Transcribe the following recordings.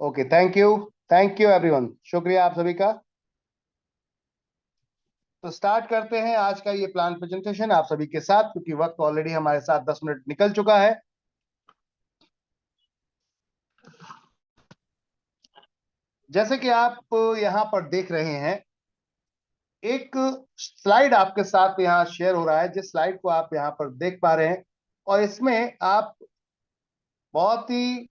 Okay, thank you everyone, शुक्रिया आप सभी का। तो स्टार्ट करते हैं आज का ये प्लान प्रेजेंटेशन आप सभी के साथ, क्योंकि वक्त ऑलरेडी हमारे साथ 10 मिनट निकल चुका है। जैसे कि आप यहां पर देख रहे हैं, एक स्लाइड आपके साथ यहां शेयर हो रहा है, जिस स्लाइड को आप यहां पर देख पा रहे हैं। और इसमें आप बहुत ही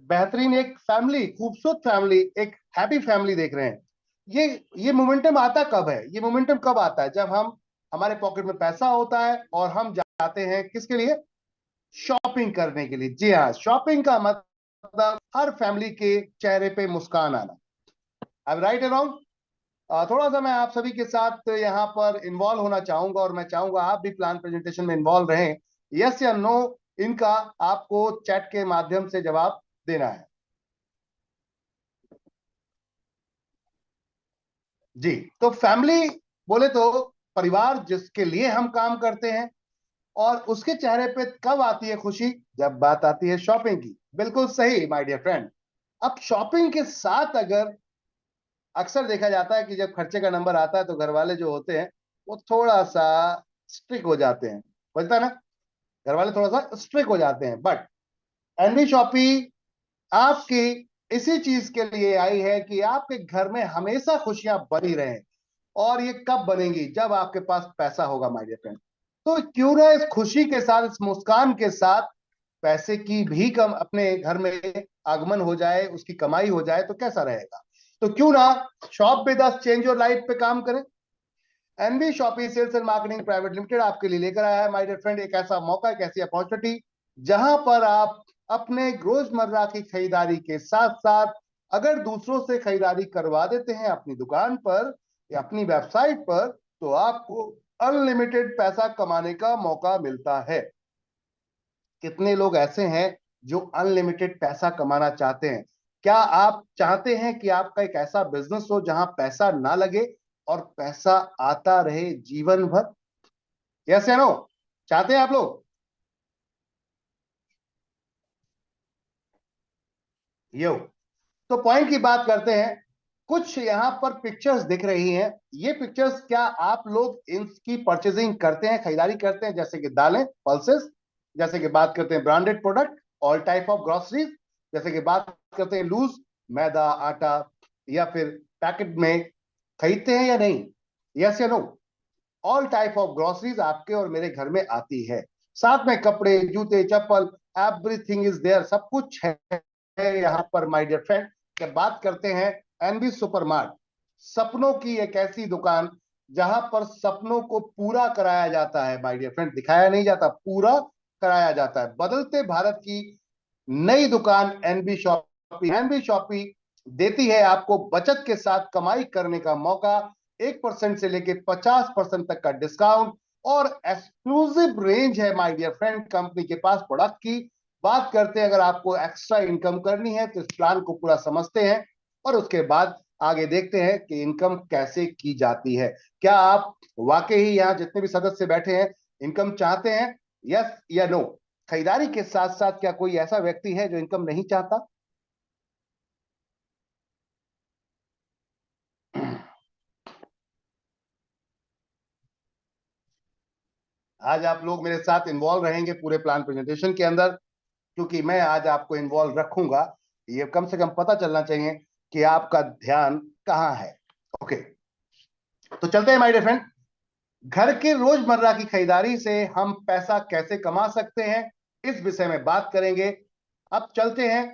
बेहतरीन एक फैमिली, खूबसूरत फैमिली, एक हैप्पी फैमिली देख रहे हैं। ये मोमेंटम आता कब है? ये मोमेंटम कब आता है? जब हम हमारे पॉकेट में पैसा होता है और हम जाते हैं किसके लिए? शॉपिंग करने के लिए। जी हाँ, शॉपिंग का मतलब हर फैमिली के चेहरे पे मुस्कान आना। I am right around? थोड़ा सा मैं आप सभी के साथ यहाँ पर इन्वॉल्व होना चाहूंगा, और मैं चाहूंगा आप भी प्लान प्रेजेंटेशन में इन्वॉल्व रहें। यस या नो, इनका आपको चैट के माध्यम से जवाब देना है। जी, तो फैमिली बोले तो परिवार, जिसके लिए हम काम करते हैं। और उसके चेहरे पे कब आती है खुशी? जब बात आती है शॉपिंग की। बिल्कुल सही माय डियर फ्रेंड। अब शॉपिंग के साथ अगर अक्सर देखा जाता है कि जब खर्चे का नंबर आता है तो घर वाले जो होते हैं वो थोड़ा सा स्ट्रिक हो जाते हैं। बचता ना, घर वाले थोड़ा सा स्ट्रिक हो जाते हैं। बट एनवी शॉपी आपकी इसी चीज के लिए आई है कि आपके घर में हमेशा खुशियां बनी रहें। और ये कब बनेंगी? जब आपके पास पैसा होगा माय डियर फ्रेंड। तो क्यों ना इस खुशी के साथ, इस मुस्कान के साथ पैसे की भी कम अपने घर में आगमन हो जाए, उसकी कमाई हो जाए, तो कैसा रहेगा? तो क्यों ना shop with us change your life पे काम करें। NB Shoppy sales and marketing private limited आपके लिए लेकर आया है माय डियर फ्रेंड एक ऐसा मौका, एक ऐसी अपॉर्चुनिटी, जहां पर आप अपने रोजमर्रा की खरीदारी के साथ साथ अगर दूसरों से खरीदारी करवा देते हैं अपनी दुकान पर या अपनी वेबसाइट पर, तो आपको अनलिमिटेड पैसा कमाने का मौका मिलता है। कितने लोग ऐसे हैं जो अनलिमिटेड पैसा कमाना चाहते हैं? क्या आप चाहते हैं कि आपका एक ऐसा बिजनेस हो जहां पैसा ना लगे और पैसा आता रहे जीवन भर? यस या नो? चाहते हैं आप लोग? यो, तो पॉइंट की बात करते हैं। कुछ यहां पर पिक्चर्स दिख रही हैं। ये पिक्चर्स, क्या आप लोग इनकी परचेजिंग करते हैं, खरीदारी करते हैं? जैसे कि दालें, पल्सेस, जैसे कि बात करते हैं branded product, all type of groceries, जैसे कि बात करते हैं लूज, मैदा, आटा, या फिर पैकेट में, खरीदते हैं या नहीं? यस या no? All type of groceries आपके और मेरे घर में आती है। साथ में कपड़े, जूते, चप्पल, एवरीथिंग इज देयर, सब कुछ है यहाँ पर माय डियर फ्रेंड। जब बात करते हैं एनबी सुपरमार्ट, सपनों की एक ऐसी दुकान जहां पर सपनों को पूरा कराया जाता है माय डियर फ्रेंड। दिखाया नहीं जाता, पूरा कराया जाता है। बदलते भारत की नई दुकान एनबी शॉपी। एनबी शॉपी देती है आपको बचत के साथ कमाई करने का मौका। 1% से लेके 50% तक का डिस्काउंट और एक्सक्लूसिव रेंज है माय डियर फ्रेंड कंपनी के पास प्रोडक्ट की। बात करते हैं, अगर आपको एक्स्ट्रा इनकम करनी है तो इस प्लान को पूरा समझते हैं और उसके बाद आगे देखते हैं कि इनकम कैसे की जाती है। क्या आप वाकई ही यहाँ जितने भी सदस्य बैठे हैं इनकम चाहते हैं? यस या नो? खरीदारी के साथ साथ क्या कोई ऐसा व्यक्ति है जो इनकम नहीं चाहता? आज आप लोग मेरे साथ इन्वॉल्व रहेंगे पूरे प्लान प्रेजेंटेशन के अंदर, क्योंकि मैं आज आपको इन्वॉल्व रखूंगा। ये कम से कम पता चलना चाहिए कि आपका ध्यान कहाँ है। ओके, तो चलते हैं माय डियर फ्रेंड। घर के रोजमर्रा की खरीदारी से हम पैसा कैसे कमा सकते हैं, इस विषय में बात करेंगे। अब चलते हैं।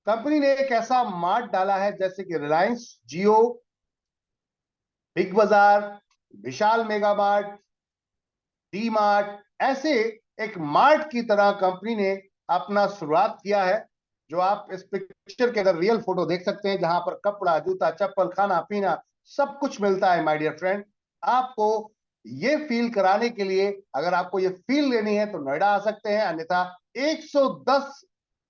कंपनी ने एक ऐसा मार्ट डाला है, जैसे कि रिलायंस, जियो, बिग बाजार, विशाल मेगा मार्ट, डी मार्ट, ऐसे एक मार्ट की तरह कंपनी ने अपना शुरुआत किया है। जो आप इस पिक्चर के अंदर रियल फोटो देख सकते हैं, जहां पर कपड़ा, जूता, चप्पल, खाना पीना सब कुछ मिलता है माय डियर फ्रेंड। आपको ये फील कराने के लिए, अगर आपको ये फील लेनी है तो नोएडा आ सकते हैं, अन्यथा 110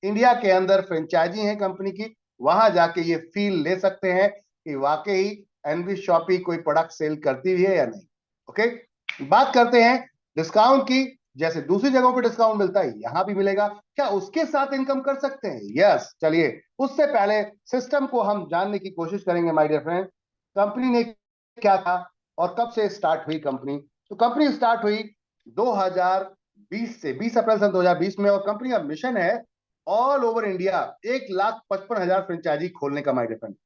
इंडिया के अंदर फ्रेंचाइजी है कंपनी की, वहां जाके ये फील ले सकते हैं कि वाकई एनबी शॉपी कोई प्रोडक्ट सेल करती भी है या नहीं। ओके, बात करते हैं डिस्काउंट की। जैसे दूसरी जगहों पे डिस्काउंट मिलता है यहां भी मिलेगा। क्या उसके साथ इनकम कर सकते हैं? यस। चलिए, उससे पहले सिस्टम को हम जानने की कोशिश करेंगे माय डियर फ्रेंड। कंपनी ने क्या था और कब से स्टार्ट हुई कंपनी? तो कंपनी स्टार्ट हुई 2020 से, 20 अप्रैल सन 2020 में, और कंपनी का मिशन है ऑल ओवर इंडिया 1,55,000 फ्रेंचाइजी खोलने का माय डियर फ्रेंड।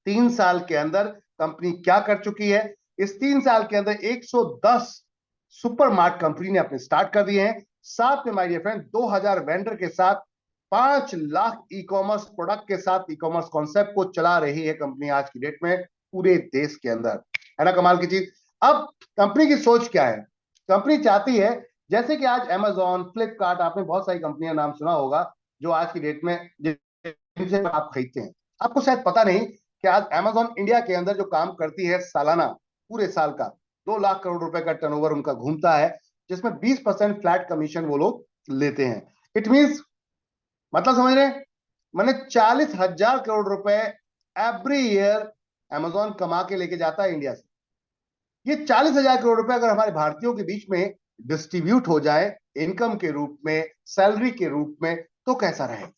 3 साल के अंदर कंपनी क्या कर चुकी है? इस 3 साल के अंदर 110 सुपर मार्ट कंपनी ने अपने स्टार्ट कर दिए हैं। साथ में माय डियर फ्रेंड 2000 वेंडर के साथ 5 लाख ई कॉमर्स प्रोडक्ट के साथ ई कॉमर्स कॉन्सेप्ट को चला रही है कंपनी आज की डेट में पूरे देश के अंदर। है ना कमाल की चीज? अब कंपनी की सोच क्या है? कंपनी चाहती है, जैसे कि आज Amazon, फ्लिपकार्ट, आपने बहुत सारी कंपनियों का नाम सुना होगा जो आज की डेट में जिनसे आप खरीदते हैं। आपको शायद पता नहीं कि आज Amazon इंडिया के अंदर जो काम करती है सालाना, पूरे साल का 2 लाख करोड़ रुपए का टर्नओवर उनका घूमता है, जिसमें 20% फ्लैट कमीशन वो लोग लेते हैं। इट मींस, मतलब समझ रहे हैं, मैंने 40,000 करोड़ रुपए एवरी ईयर Amazon कमा के लेके जाता है इंडिया से। ये 40,000 करोड़ रुपए अगर हमारे भारतीयों के बीच में डिस्ट्रीब्यूट हो जाए इनकम के रूप में, सैलरी के रूप में, तो कैसा रहेगा?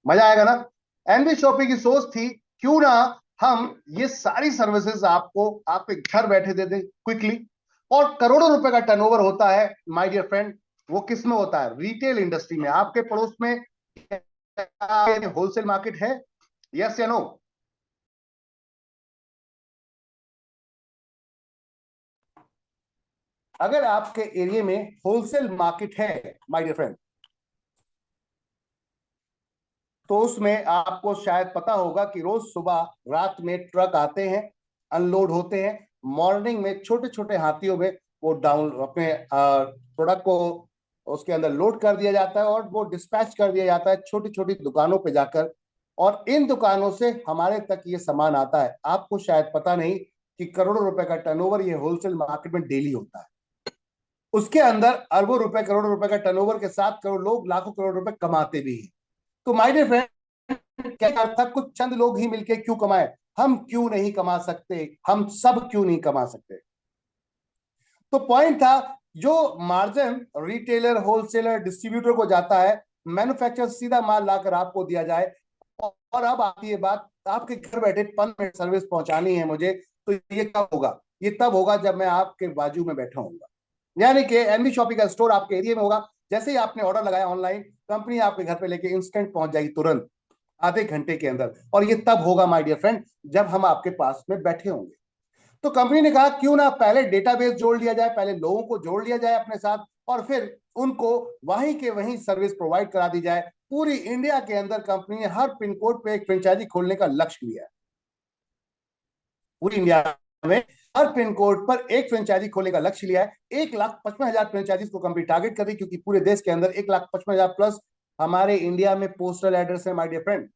मजा आएगा ना? एनवी शॉपी की सोच थी, क्यों ना हम ये सारी सर्विसेज आपको आपके घर बैठे दे दें क्विकली। और करोड़ों रुपए का टर्नओवर होता है माय डियर फ्रेंड। वो किस में होता है? रिटेल इंडस्ट्री में। आपके पड़ोस में होलसेल मार्केट है? यस या नो? अगर आपके एरिया में होलसेल मार्केट है माय डियर फ्रेंड, तो उसमें आपको शायद पता होगा कि रोज सुबह रात में ट्रक आते हैं, अनलोड होते हैं। मॉर्निंग में छोटे छोटे हाथियों में वो डाउन अपने प्रोडक्ट को उसके अंदर लोड कर दिया जाता है और वो डिस्पैच कर दिया जाता है छोटी छोटी दुकानों पे जाकर। और इन दुकानों से हमारे तक ये सामान आता है। आपको शायद पता नहीं कि करोड़ों रुपए का टर्नओवर ये होलसेल मार्केट में डेली होता है। उसके अंदर अरबों रुपए, करोड़ों रुपए का टर्नओवर के साथ करोड़ लोग लाखों करोड़ रुपए कमाते भी हैं। तो माय डियर फ्रेंड, क्या था, कुछ चंद लोग ही मिलके क्यों कमाए? हम क्यों नहीं कमा सकते? हम सब क्यों नहीं कमा सकते? तो पॉइंट था, जो मार्जिन रिटेलर, होलसेलर, डिस्ट्रीब्यूटर को जाता है, मैन्युफैक्चरर सीधा माल लाकर आपको दिया जाए। और अब आती है बात, आपके घर बैठे 15 मिनट सर्विस पहुंचानी है मुझे, तो ये कब होगा? ये तब होगा जब मैं आपके बाजू में बैठा हूंगा। यानी कि एनवी शॉपिंग का स्टोर आपके एरिया में होगा। जैसे ही आपने ऑर्डर लगाया ऑनलाइन, कंपनी आपके घर पे लेके इंस्टेंट पहुंच जाएगी, तुरंत, आधे घंटे के अंदर। और ये तब होगा माय डियर फ्रेंड जब हम आपके पास में बैठे होंगे। तो कंपनी ने कहा क्यों ना पहले डेटाबेस जोड़ लिया जाए, पहले लोगों को जोड़ लिया जाए अपने साथ, और फिर उनको वहीं के वहीं सर्विस प्रोवाइड करा दी जाए। पूरी इंडिया के अंदर कंपनी ने हर पिन कोड पे एक फ्रेंचाइजी खोलने का लक्ष्य लिया है। पूरी इंडिया में हर पिन कोड पर एक फ्रेंचाइजी खोलने का लक्ष्य लिया है। 1,55,000 फ्रेंचाइजीज को कंपनी टारगेट कर रही, क्योंकि पूरे देश के अंदर 1,55,000 प्लस हमारे इंडिया में पोस्टल एड्रेस है माय डियर फ्रेंड।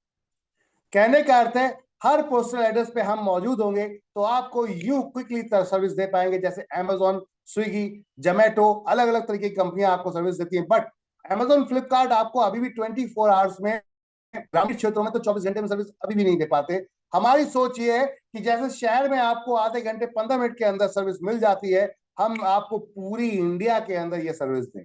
कहने का अर्थ है, हर पोस्टल एड्रेस पे हम मौजूद होंगे तो आपको यूं क्विकली सर्विस दे पाएंगे। जैसे Amazon, स्विगी, जोमेटो, अलग अलग तरीके की कंपनियां आपको सर्विस देती हैं, बट Amazon, फ्लिपकार्ट आपको अभी भी 24 आवर्स में, ग्रामीण क्षेत्रों में तो 24 घंटे में सर्विस अभी भी नहीं दे पाते। हमारी सोच ये है कि जैसे शहर में आपको आधे घंटे 15 मिनट के अंदर सर्विस मिल जाती है, हम आपको पूरी इंडिया के अंदर ये सर्विस दें।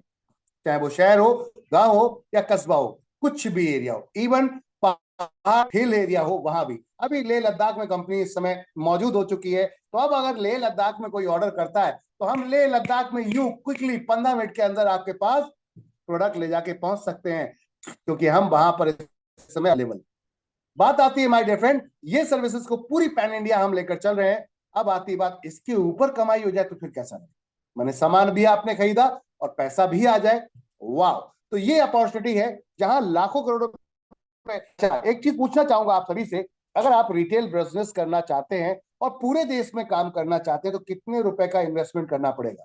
चाहे वो शहर हो, गांव हो या कस्बा हो, कुछ भी एरिया हो, इवन पहाड़ हिल एरिया हो, वहां भी। अभी लेह लद्दाख में कंपनी इस समय मौजूद हो चुकी है। तो अब अगर लेह लद्दाख में कोई ऑर्डर करता है, तो हम लेह लद्दाख में यूं क्विकली 15 मिनट के अंदर आपके पास प्रोडक्ट ले जाके पहुंच सकते हैं, क्योंकि हम वहां पर इस समय अवेलेबल। बात आती है माय डियर फ्रेंड, ये सर्विसेज को पूरी पैन इंडिया हम लेकर चल रहे हैं। अब आती है बात, इसके ऊपर कमाई हो जाए तो फिर कैसा रहे? मैंने सामान भी आपने खरीदा और पैसा भी आ जाए, वाह! तो ये अपॉर्चुनिटी है जहां लाखों करोड़ों रुपए। अच्छा, एक चीज पूछना चाहूंगा आप सभी से, अगर आप रिटेल बिजनेस करना चाहते हैं और पूरे देश में काम करना चाहते हैं, तो कितने रुपए का इन्वेस्टमेंट करना पड़ेगा?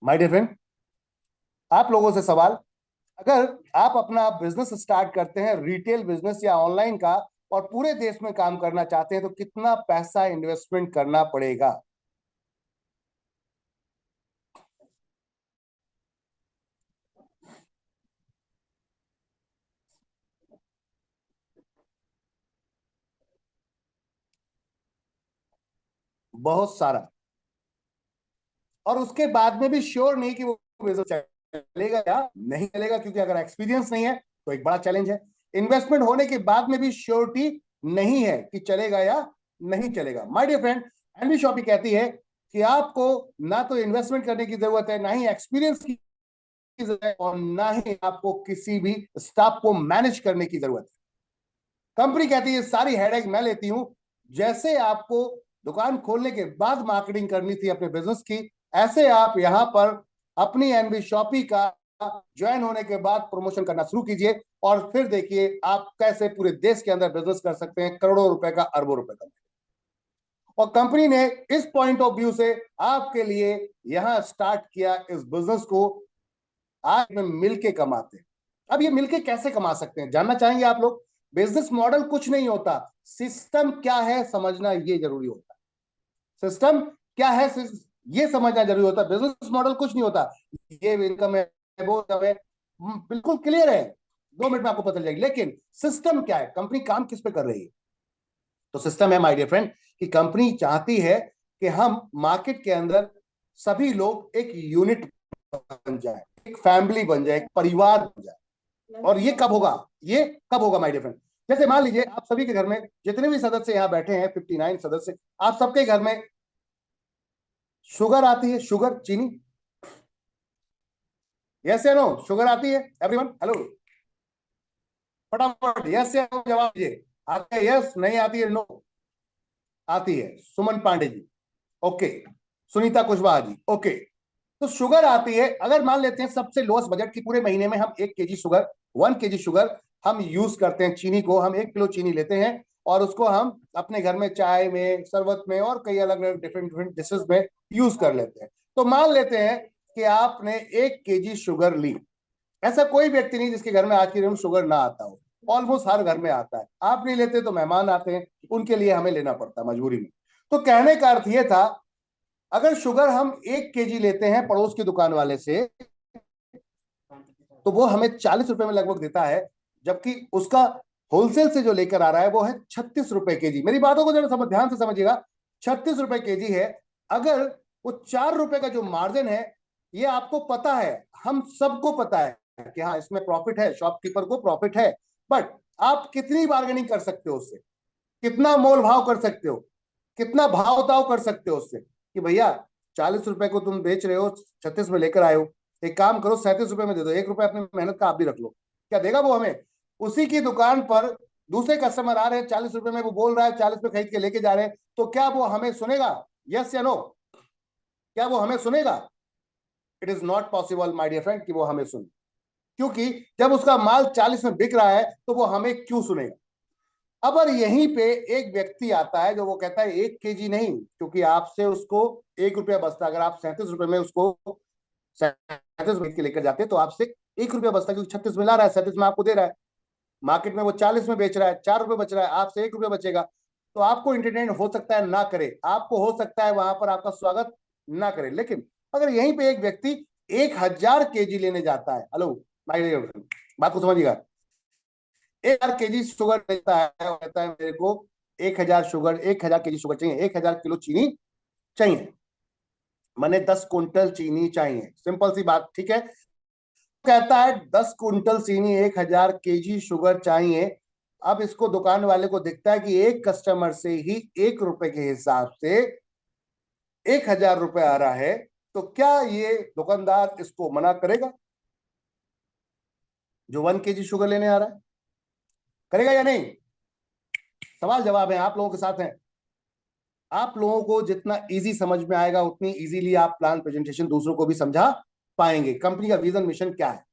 माय डियर फ्रेंड, आप लोगों से सवाल, अगर आप अपना बिजनेस स्टार्ट करते हैं, रिटेल बिजनेस या ऑनलाइन का, और पूरे देश में काम करना चाहते हैं, तो कितना पैसा इन्वेस्टमेंट करना पड़ेगा? बहुत सारा, और उसके बाद में भी श्योर नहीं कि वो बिजनेस चलेगा या नहीं चलेगा, क्योंकि अगर एक्सपीरियंस नहीं है तो एक बड़ा चैलेंज है। इन्वेस्टमेंट होने के बाद में भी श्योरिटी नहीं है कि चलेगा या नहीं चलेगा। My dear friend, NB Shoppy कहती है कि आपको ना तो इन्वेस्टमेंट करने की जरूरत है, ना ही एक्सपीरियंस की जरूरत है, और ना ही आपको किसी भी स्टाफ को मैनेज करने की जरूरत है। कंपनी कहती है सारी हेडेक मैं लेती हूं। जैसे आपको दुकान खोलने के बाद मार्केटिंग करनी थी अपने बिजनेस की, ऐसे आप यहां पर अपनी एनबी शॉपी का ज्वाइन होने के बाद प्रमोशन करना शुरू कीजिए, और फिर देखिए आप कैसे पूरे देश के अंदर बिजनेस कर सकते हैं, करोड़ों रुपए का, अरबों रुपए का। और कंपनी ने इस पॉइंट ऑफ व्यू से आपके लिए यहां स्टार्ट किया इस बिजनेस को। आज में मिलके कमाते हैं। अब ये मिलके कैसे कमा सकते हैं जानना चाहेंगे आप लोग। बिजनेस मॉडल कुछ नहीं होता, सिस्टम क्या है समझना ये जरूरी होता है। सिस्टम क्या है ये समझना जरूरी होता है। बिजनेस मॉडल कुछ नहीं होता, ये इनकम है, वो इनकम है, बिल्कुल क्लियर है, 2 मिनट में आपको पता चल जाएगी। लेकिन सिस्टम क्या है, कंपनी काम किस पे कर रही है? तो सिस्टम है माय डियर फ्रेंड कि कंपनी चाहती है कि हम मार्केट के अंदर सभी लोग एक यूनिट बन जाए, एक फैमिली बन जाए, एक परिवार बन जाए। और ये कब होगा? ये कब होगा माय डियर फ्रेंड? जैसे मान लीजिए आप सभी के घर में जितने भी सदस्य यहाँ बैठे हैं, 59 सदस्य, आप सबके घर में शुगर आती है, शुगर, चीनी? यस या नो? शुगर आती है एवरीवन? हेलो, फटाफट यस या नो जवाब दीजिए। आती है यस, नहीं आती है नो? आती है। सुमन पांडे जी ओके, सुनीता कुशवाहा जी ओके। तो शुगर आती है। अगर मान लेते हैं सबसे लोएस्ट बजट की पूरे महीने में हम 1 kg शुगर, 1 kg शुगर हम यूज करते हैं, चीनी को हम 1 किलो चीनी लेते हैं और उसको हम अपने घर में चाय में, शरबत में और कई अलग अलग डिफरेंट डिफरेंट डिशेज में यूज कर लेते हैं। तो मान लेते हैं कि आपने 1 kg शुगर ली। ऐसा कोई व्यक्ति नहीं जिसके घर में आज की डेट में शुगर ना आता हो, ऑलमोस्ट हर घर में आता है। आप नहीं लेते तो मेहमान आते हैं, उनके लिए हमें लेना पड़ता है मजबूरी में। तो कहने का अर्थ यह था, अगर शुगर हम 1 kg लेते हैं पड़ोस की दुकान वाले से, तो वो हमें 40 रुपए में लगभग देता है, जबकि उसका होलसेल से जो लेकर आ रहा है वो है 36 रुपए kg। मेरी बातों को जरा ध्यान से समझिएगा, 36 रुपए kg है। अगर वो 4 रुपए का जो मार्जिन है, ये आपको पता है, हम सबको पता है कि हाँ इसमें प्रॉफिट है, शॉपकीपर को प्रॉफिट है, बट आप कितनी बार्गेनिंग कर सकते हो उससे, कितना मोल भाव कर सकते हो, कितना भाव ताव कर सकते हो उससे कि भैया 40 रुपए को तुम बेच रहे हो, 36 में लेकर आए हो, एक काम करो 37 रुपए में दे दो, 1 रुपए अपनी मेहनत का आप भी रख लो। क्या देगा वो हमें? उसी की दुकान पर दूसरे कस्टमर आ रहे हैं, 40 रुपए में वो बोल रहा है, 40 पे खरीद के लेके जा रहे हैं, तो क्या वो हमें सुनेगा? यस या नो? क्या वो हमें सुनेगा? It is not possible my dear friend कि वो हमें सुने, क्योंकि जब उसका माल 40 में बिक रहा है तो वो हमें क्यों सुनेगा? अब और यहीं पे एक व्यक्ति आता है जो वो कहता है 1 kg नहीं, क्योंकि आपसे उसको 1 रुपया बचता। अगर आप 37 रुपए में उसको 37 के लेकर जाते हैं तो आपसे 1 रुपया बचता, क्योंकि 36 में ला रहा है, 37 में आपको दे रहा है। मार्केट में वो 40 में बेच रहा है, 4 रुपए बच रहा है, आपसे 1 रुपया बचेगा। तो आपको इंटरटेन हो सकता है ना करे, आपको हो सकता है वहां पर आपका स्वागत ना करे। लेकिन अगर यहीं पे एक व्यक्ति 1000 kg लेने जाता है, हेलो माय बात को समझिएगा, 1000 kg शुगर देता है, कहता है मेरे को 1000 kg शुगर चाहिए, 1000 किलो चीनी चाहिए, मैंने 10 कुंटल चीनी चाहिए, सिंपल सी बात, ठीक है। कहता है 10 कुंटल चीनी, 1000 kg शुगर चाहिए। अब इसको दुकान वाले को दिखता है कि एक कस्टमर से ही 1 रुपए के हिसाब से 1000 रुपए आ रहा है, तो क्या ये दुकानदार इसको मना करेगा जो 1 kg शुगर लेने आ रहा है? करेगा या नहीं? सवाल जवाब है, आप लोगों के साथ हैं। आप लोगों को जितना इजी समझ में आएगा उतनी इजीली आप प्लान प्रेजेंटेशन दूसरों को भी समझा पाएंगे। कंपनी का विजन मिशन क्या है?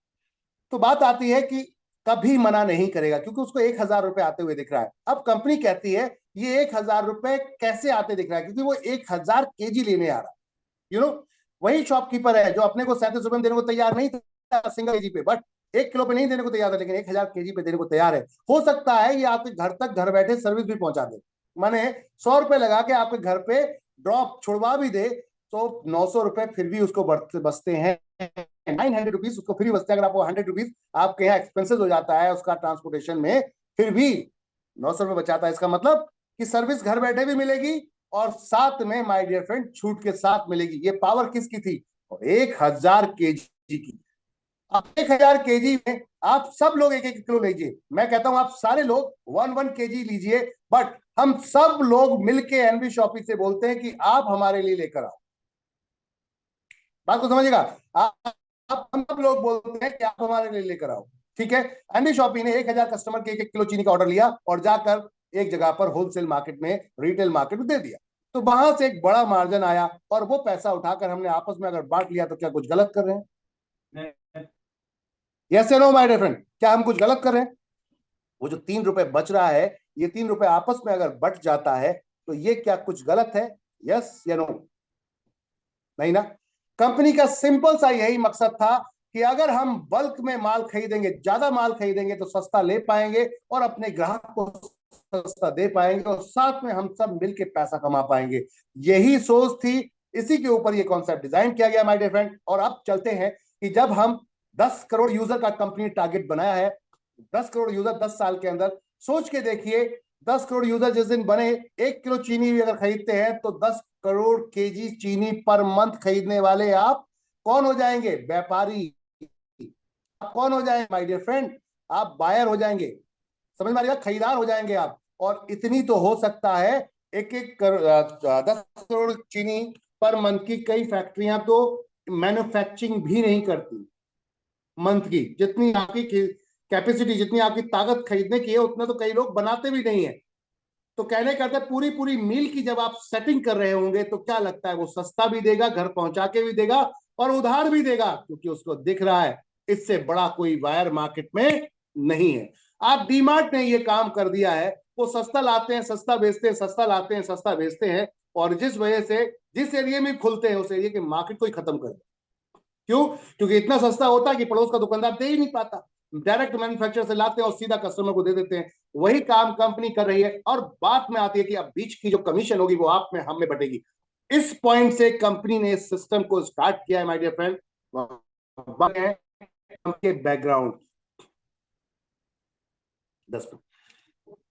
तो बात आती है कि कभी मना नहीं करेगा, क्योंकि उसको 1000 रुपए आते हुए दिख रहा है। अब कंपनी कहती है ये 1000 रुपए कैसे आते दिख रहा है? क्योंकि वो 1000 kg लेने आ रहा है। वही शॉपकीपर है जो अपने को 37 रुपए में देने को तैयार नहीं था सिंगल केजी पे, बट 1 किलो पे नहीं देने को तैयार था, लेकिन 1000 kg पे देने को तैयार है। हो सकता है ये आपके घर तक घर बैठे सर्विस भी पहुंचा दे, माने 100 रुपए लगा के आपके घर पे ड्रॉप छुड़वा भी दे, तो 900 रुपए फिर भी उसको बचते हैं, 900 रुपीज उसको फ्री बचते हैं। अगर आपको 100 रुपीज आपके यहाँ एक्सपेंसेस हो जाता है उसका ट्रांसपोर्टेशन में, फिर भी 900 रुपए बचाता है। इसका मतलब कि सर्विस घर बैठे भी मिलेगी और साथ में माय डियर फ्रेंड छूट के साथ मिलेगी। ये पावर किसकी थी? 1000 kg की। अब 1000 kg में आप सब लोग एक एक किलो लीजिए, मैं कहता हूं आप सारे लोग 1 1 kg लीजिए, बट हम सब लोग मिलके एनबी शॉपी से बोलते हैं कि आप हमारे लिए लेकर आओ। बात को समझिएगा, आप हम सब लोग बोलते हैं कि आप हमारे लिए लेकर आओ, ठीक है। एनबी शॉपी ने 1000 कस्टमर के 1 1 किलो चीनी का ऑर्डर लिया और जाकर एक जगह पर होलसेल मार्केट में, रिटेल मार्केट में दे दिया। तो वहां से एक बड़ा मार्जिन आया और वो पैसा उठाकर हमने आपस में अगर बांट लिया तो क्या कुछ गलत कर रहे हैं? यस या नो माय डियर फ्रेंड, क्या हम कुछ गलत कर रहे हैं? वो जो 3 रुपए बच रहा है, ये 3 रुपए आपस में अगर बट जाता है तो ये क्या कुछ गलत है? यस या नो? नहीं ना। कंपनी का सिंपल सा यही मकसद था कि अगर हम बल्क में माल खरीदेंगे, ज्यादा माल खरीदेंगे तो सस्ता ले पाएंगे और अपने ग्राहक को सस्ता दे पाएंगे और साथ में हम सब मिलकर पैसा कमा पाएंगे। यही सोच थी, इसी के ऊपर ये कॉन्सेप्ट डिजाइन किया गया माय डियर फ्रेंड। और अब चलते हैं कि जब हम 10 करोड़ यूजर का कंपनी टारगेट बनाया है, 10 करोड़ यूजर 10 साल के अंदर, सोच के देखिए 10 करोड़ यूजर जिस दिन बने, 1 किलो चीनी भी अगर खरीदते हैं तो 10 करोड़ केजी चीनी पर मंथ खरीदने वाले आप कौन हो जाएंगे? व्यापारी। आप कौन हो जाएंगे माय डियर फ्रेंड? आप बायर हो जाएंगे, समझ में आ रहा? खरीदार हो जाएंगे आप। और इतनी तो हो सकता है, 10 करोड़ चीनी पर मंथ की कई फैक्ट्रियां तो मैन्युफैक्चरिंग भी नहीं करती। मंथ की जितनी आपकी कैपेसिटी, जितनी आपकी ताकत खरीदने की है, उतना तो कई लोग बनाते भी नहीं है। तो कहने का था पूरी पूरी मील की जब आप सेटिंग कर रहे होंगे तो क्या लगता है वो सस्ता भी देगा, घर पहुंचा के भी देगा और उधार भी देगा, क्योंकि उसको दिख रहा है इससे बड़ा कोई वायर मार्केट में नहीं है। आप डीमार्ट ने ये काम कर दिया है, वो सस्ता लाते हैं सस्ता बेचते हैं, सस्ता लाते हैं सस्ता बेचते हैं, और जिस वजह से जिस एरिया में खुलते हैं उस एरिया के मार्केट को ही खत्म कर दिया। क्यों? क्योंकि इतना सस्ता होता है कि पड़ोस का दुकानदार दे ही नहीं पाता, डायरेक्ट मैन्युफैक्चर से लाते हैं और सीधा कस्टमर को दे देते हैं। वही काम कंपनी कर रही है और बात में आती है कि अब बीच की जो कमीशन होगी वो आप में हम में बटेगी। इस पॉइंट से कंपनी ने इस सिस्टम को स्टार्ट किया है माय डियर फ्रेंड। के बैकग्राउंड 10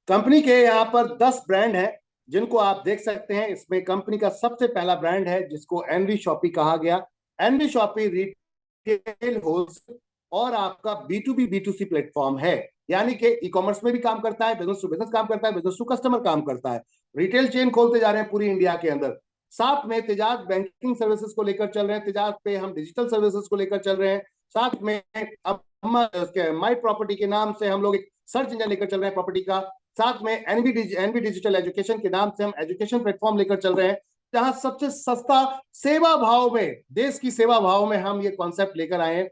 कंपनी के यहाँ पर 10 ब्रांड है जिनको आप देख सकते हैं। इसमें कंपनी का सबसे पहला ब्रांड है जिसको एनवी शॉपी कहा गया। एनवी शॉपी रिटेल, होलसेल और आपका B2B B2C प्लेटफॉर्म है, यानी कि ई कॉमर्स में भी काम करता है, बिजनेस टू बिजनेस काम करता है, बिजनेस टू कस्टमर काम करता है। रिटेल चेन खोलते जा रहे हैं पूरी इंडिया के अंदर, साथ में तिजारत बैंकिंग सर्विसेज को लेकर चल रहे हैं, तिजारत पे हम डिजिटल सर्विसेज को लेकर चल रहे हैं, साथ में अब माई प्रॉपर्टी के नाम से हम लोग एक सर्च इंजन लेकर चल रहे हैं प्रॉपर्टी का, साथ में एनबी डिजिटल एजुकेशन के नाम से हम एजुकेशन प्लेटफॉर्म लेकर चल रहे हैं, जहां सबसे सस्ता सेवा भाव में, देश की सेवा भाव में हम ये कॉन्सेप्ट लेकर आए हैं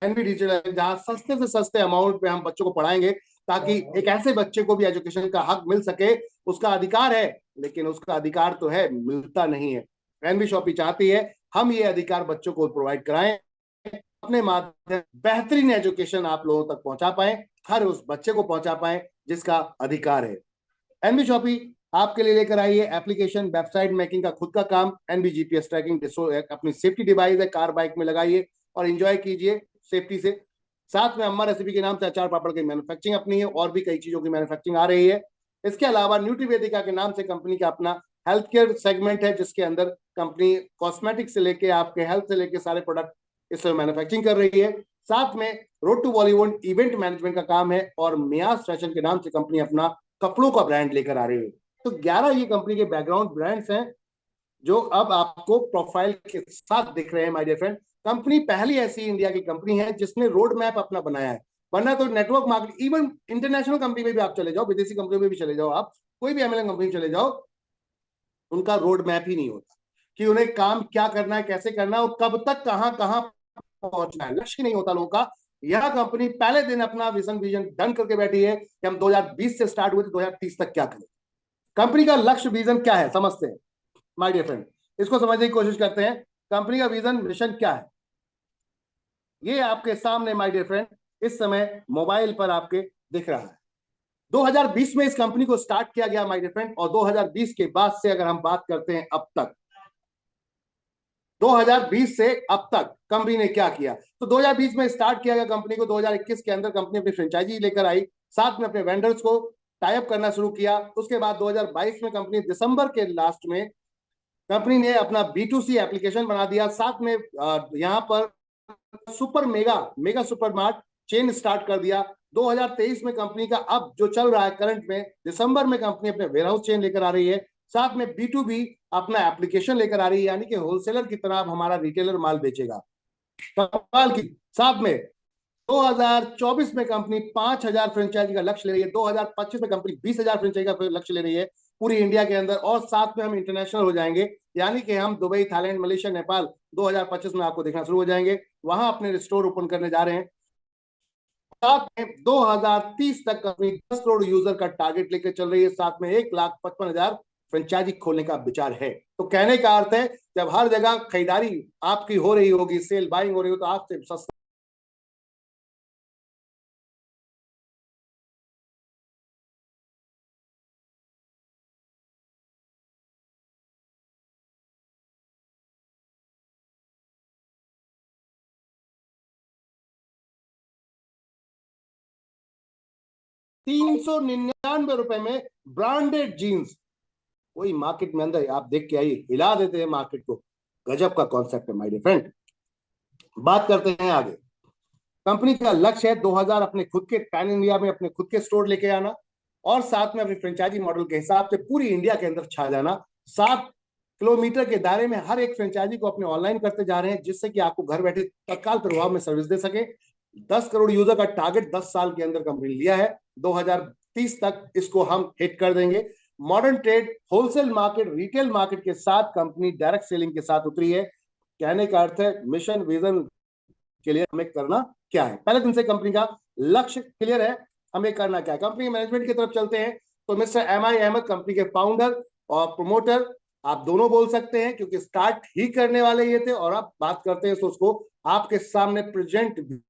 एनबी डिजिटल, जहां सस्ते से सस्ते अमाउंट पे हम बच्चों को पढ़ाएंगे ताकि एक ऐसे बच्चे को भी एजुकेशन का हक मिल सके। उसका अधिकार है, लेकिन उसका अधिकार तो है, मिलता नहीं है। एनबी शॉपी चाहती है हम ये अधिकार बच्चों को प्रोवाइड कराएं, अपने माध्यम बेहतरीन एजुकेशन आप लोगों तक पहुंचा पाए, हर उस बच्चे को पहुंचा पाए जिसका अधिकार है। एनबी शॉपी आपके लिए लेकर आई है एप्लीकेशन, वेबसाइट मेकिंग का खुद का काम, एनबी जीपीएस ट्रैकिंग, अपनी सेफ्टी डिवाइस है, कार बाइक में लगाइए और एंजॉय कीजिए सेफ्टी से। साथ में अम्मा रेसिपी के नाम से अचार पापड़ की मैन्युफैक्चरिंग अपनी है और भी कई चीजों की मैन्युफैक्चरिंग आ रही है। इसके अलावा न्यूट्रीवेदिका के नाम से कंपनी का अपना हेल्थ केयर सेगमेंट है, जिसके अंदर कंपनी कॉस्मेटिक से लेके आपके हेल्थ से लेके सारे प्रोडक्ट इस मैन्युफैक्चरिंग कर रही है। साथ में road to Bollywood event management का काम है और मियाज फैशन के नाम से कंपनी अपना कपड़ों का ब्रांड लेकर आ रही है। तो 11 ये कंपनी के बैकग्राउंड ब्रांड्स हैं जो अब आपको प्रोफाइल के साथ दिख रहे हैं माय डियर फ्रेंड। कंपनी पहली ऐसी इंडिया की कंपनी है जिसने रोड मैप अपना बनाया है, वरना तो network market, even international company में भी आप चले जाओ, विदेशी कंपनी में भी चले जाओ, आप कोई भी एमएलएम कंपनी चले जाओ, उनका रोड मैप ही नहीं होता कि उन्हें काम क्या करना है, कैसे करना है और कब तक कहां कहां पहुंचना है, लक्ष्य नहीं होता लोगों का। यह कंपनी पहले दिन अपना विजन डन करके बैठी है कि हम 2020 से स्टार्ट हुए तो 2030 तक क्या करें। कंपनी का लक्ष्य विजन क्या है समझते हैं माय डियर फ्रेंड, इसको समझने की कोशिश करते हैं। कंपनी का विजन मिशन क्या है, ये आपके सामने माय डियर फ्रेंड इस समय मोबाइल पर आपके दिख रहा है। 2020 में इस कंपनी को स्टार्ट किया गया माय डियर फ्रेंड, और 2020 के बाद से अगर हम बात करते हैं अब तक, 2020 से अब तक कंपनी ने क्या किया, तो 2020 में स्टार्ट किया गया कंपनी को, 2021 के अंदर कंपनी अपनी फ्रेंचाइजी लेकर आई, साथ में अपने वेंडर्स को टाई अप करना शुरू किया। उसके बाद 2022 में कंपनी दिसंबर के लास्ट में कंपनी ने अपना B2C एप्लीकेशन बना दिया। साथ में यहाँ पर super mega super mart chain start कर दिया। 2023 में कंपनी का अब जो चल रहा है करंट में, दिसंबर में कंपनी अपने वेयरहाउस चेन लेकर आ रही है, साथ में B2B अपना एप्लीकेशन लेकर आ रही है, यानी कि होलसेलर की तरह हमारा रिटेलर माल बेचेगा। कमाल की। साथ में 2024 में कंपनी 5,000 फ्रेंचाइजी का लक्ष्य ले रही है, 2025 में कंपनी 20,000 फ्रेंचाइजी का लक्ष्य ले रही है पूरी इंडिया के अंदर, और साथ में हम इंटरनेशनल हो जाएंगे, यानी कि हम दुबई, थाईलैंड, मलेशिया, नेपाल 2025 में आपको देखना शुरू हो जाएंगे। वहां अपने स्टोर ओपन करने जा रहे हैं। साथ में 2030 तक कंपनी 10 करोड़ यूजर का टारगेट लेकर चल रही है। साथ में 1,55,000 फ्रेंचाइजी खोलने का विचार है। तो कहने का अर्थ है, जब हर जगह खरीदारी आपकी हो रही होगी, सेल बाइंग हो रही हो, तो आपसे सस्ता 399 रुपए में ब्रांडेड जीन्स, वही मार्केट में अंदर आप देख के आइए, हिला देते हैं मार्केट को। गजब का कॉन्सेप्ट है माय डियर फ्रेंड। बात करते हैं आगे। कंपनी का लक्ष्य है 2000 अपने खुद के पैन इंडिया में अपने खुद के स्टोर लेके आना, और साथ में अपनी फ्रेंचाइजी मॉडल के हिसाब से पूरी इंडिया के अंदर छा जाना। 7 किलोमीटर के दायरे में हर एक फ्रेंचाइजी को अपने ऑनलाइन करते जा रहे हैं, जिससे कि आपको घर बैठे तत्काल प्रभाव में सर्विस दे सके। 10 करोड़ यूजर का टारगेट 10 साल के अंदर कंपनी लिया है। 2030 तक इसको हम हिट कर देंगे। Modern trade, wholesale market, retail market के साथ कंपनी डायरेक्ट सेलिंग के साथ उतरी है। कहने का अर्थ है, मिशन विजन के लिए हमें करना क्या है। पहले दिन से कंपनी का लक्ष्य क्लियर है, हमें करना क्या है। कंपनी मैनेजमेंट की तरफ चलते हैं तो मिस्टर MI अहमद कंपनी के फाउंडर और प्रोमोटर, आप दोनों बोल सकते हैं, क्योंकि स्टार्ट ही करने वाले ये थे, और आप बात करते हैं तो उसको आपके सामने प्रेजेंट भी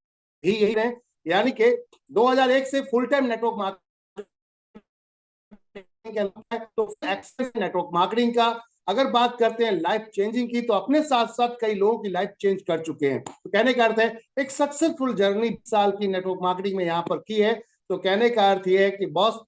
यही रहे। यानी कि 2001 से फुल टाइम नेटवर्क मार्केटिंग, तो एक्सेस नेटवर्क मार्केटिंग का अगर बात करते हैं लाइफ चेंजिंग की, तो अपने साथ साथ कई लोगों की लाइफ चेंज कर चुके हैं। तो कहने का अर्थ है, एक सक्सेसफुल जर्नी 20 साल की नेटवर्क मार्केटिंग में यहाँ पर की है। तो कहने का अर्थ यह है कि बॉस,